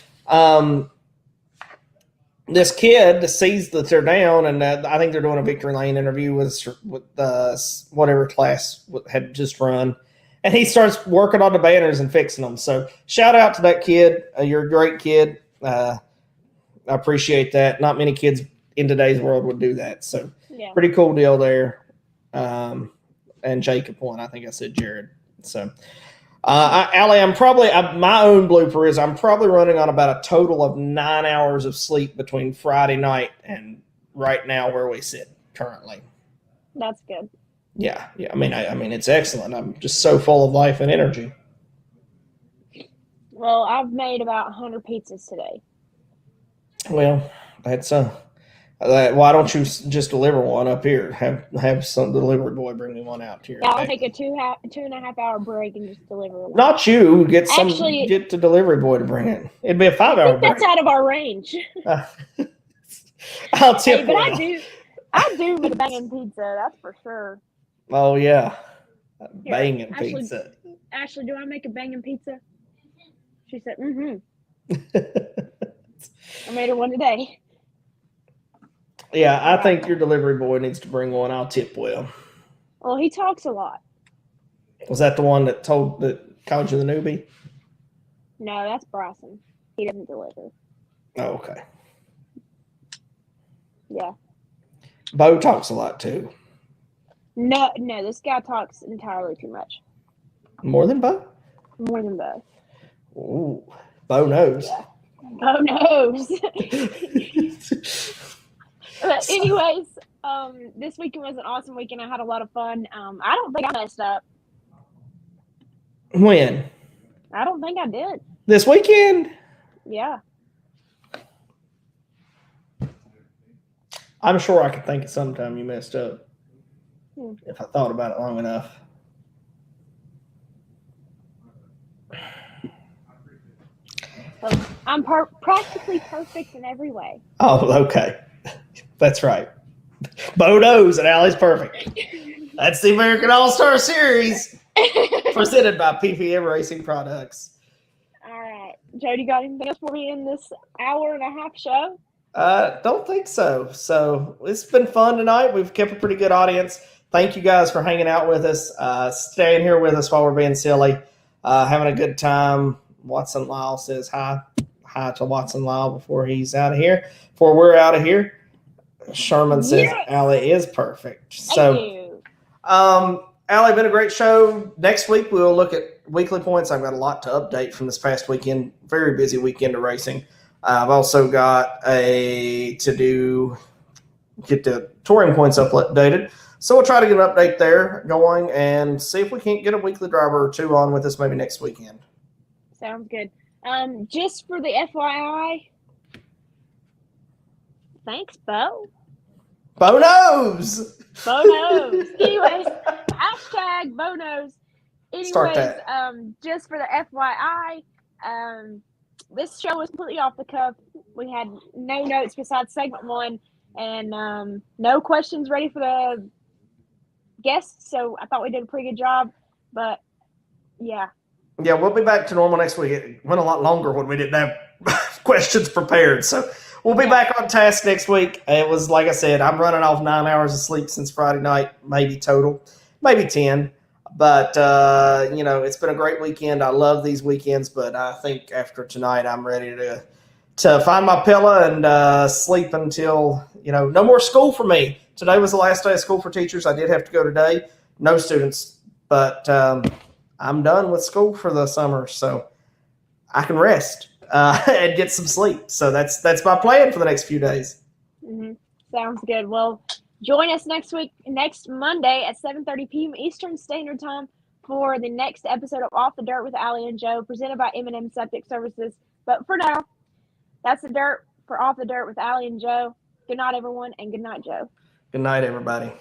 this kid sees that they're down, and I think they're doing a victory lane interview with whatever class had just run, and he starts working on the banners and fixing them. So shout out to that kid. You're a great kid. I appreciate that. Not many kids in today's world would do that. So pretty cool deal there. And Jacob won. I think I said Jared. So. Allie, my own blooper is I'm probably running on about a total of 9 hours of sleep between Friday night and right now where we sit currently. That's good. Yeah. I mean, it's excellent. I'm just so full of life and energy. Well, I've made about 100 pizzas today. Well, that's why don't you just deliver one up here? Have some delivery boy bring me one out here. Yeah, I'll take a 2.5 hour break and just deliver one. Not you. Get the delivery boy to bring it. It'd be a 5 hour break. That's out of our range. I'll tip. But I do make a banging pizza. That's for sure. Oh yeah, banging pizza. Ashley, do I make a banging pizza? She said, "Mm-hmm." I made her one today. Yeah, I think your delivery boy needs to bring one. I'll tip well. Well, he talks a lot. Was that the one that called you the newbie? No, that's Bryson. He doesn't deliver. Oh, okay. Yeah. Bo talks a lot too. No, this guy talks entirely too much. More than Bo? More than Bo. Ooh, Bo knows. Yeah. Bo knows. But anyways, this weekend was an awesome weekend. I had a lot of fun. I don't think I messed up. When? I don't think I did. This weekend? Yeah. I'm sure I could think of some time you messed up. If I thought about it long enough. Well, I'm practically perfect in every way. Oh, okay. That's right. Bo knows and Allie's perfect. That's the American All-Star Series presented by PPM Racing Products. All right. Jody, got anything else for me in this hour and a half show? Don't think so. So it's been fun tonight. We've kept a pretty good audience. Thank you guys for hanging out with us, staying here with us while we're being silly, having a good time. Watson Lyle says hi to Watson Lyle before he's out of here. Before we're out of here. Sherman says Allie is perfect. So, Allie, been a great show. Next week we'll look at weekly points. I've got a lot to update from this past weekend. Very busy weekend of racing. I've also got get the touring points updated. So we'll try to get an update there going and see if we can't get a weekly driver or two on with us maybe next weekend. Sounds good. Just for the FYI, thanks, Bo. Bo knows. Bo knows. Anyways, hashtag Bo knows. Start Anyways, that. just for the FYI, this show was completely off the cuff. We had no notes besides segment one, and no questions ready for the guests. So I thought we did a pretty good job. But yeah. Yeah, we'll be back to normal next week. It went a lot longer when we didn't have questions prepared. So we'll be back on task next week. It was, like I said, I'm running off 9 hours of sleep since Friday night, maybe total, maybe 10. But, it's been a great weekend. I love these weekends, but I think after tonight I'm ready to find my pillow and sleep until, no more school for me. Today was the last day of school for teachers. I did have to go today. No students, but I'm done with school for the summer, so I can rest and get some sleep. So that's my plan for the next few days. Mm-hmm. Sounds good. Well, join us next Monday at 7:30 p.m. Eastern Standard Time for the next episode of Off the Dirt with Allie and Joe, presented by M&M Septic Services. But for now, that's the dirt for Off the Dirt with Allie and Joe. Good night, everyone, and good night, Joe. Good night, everybody.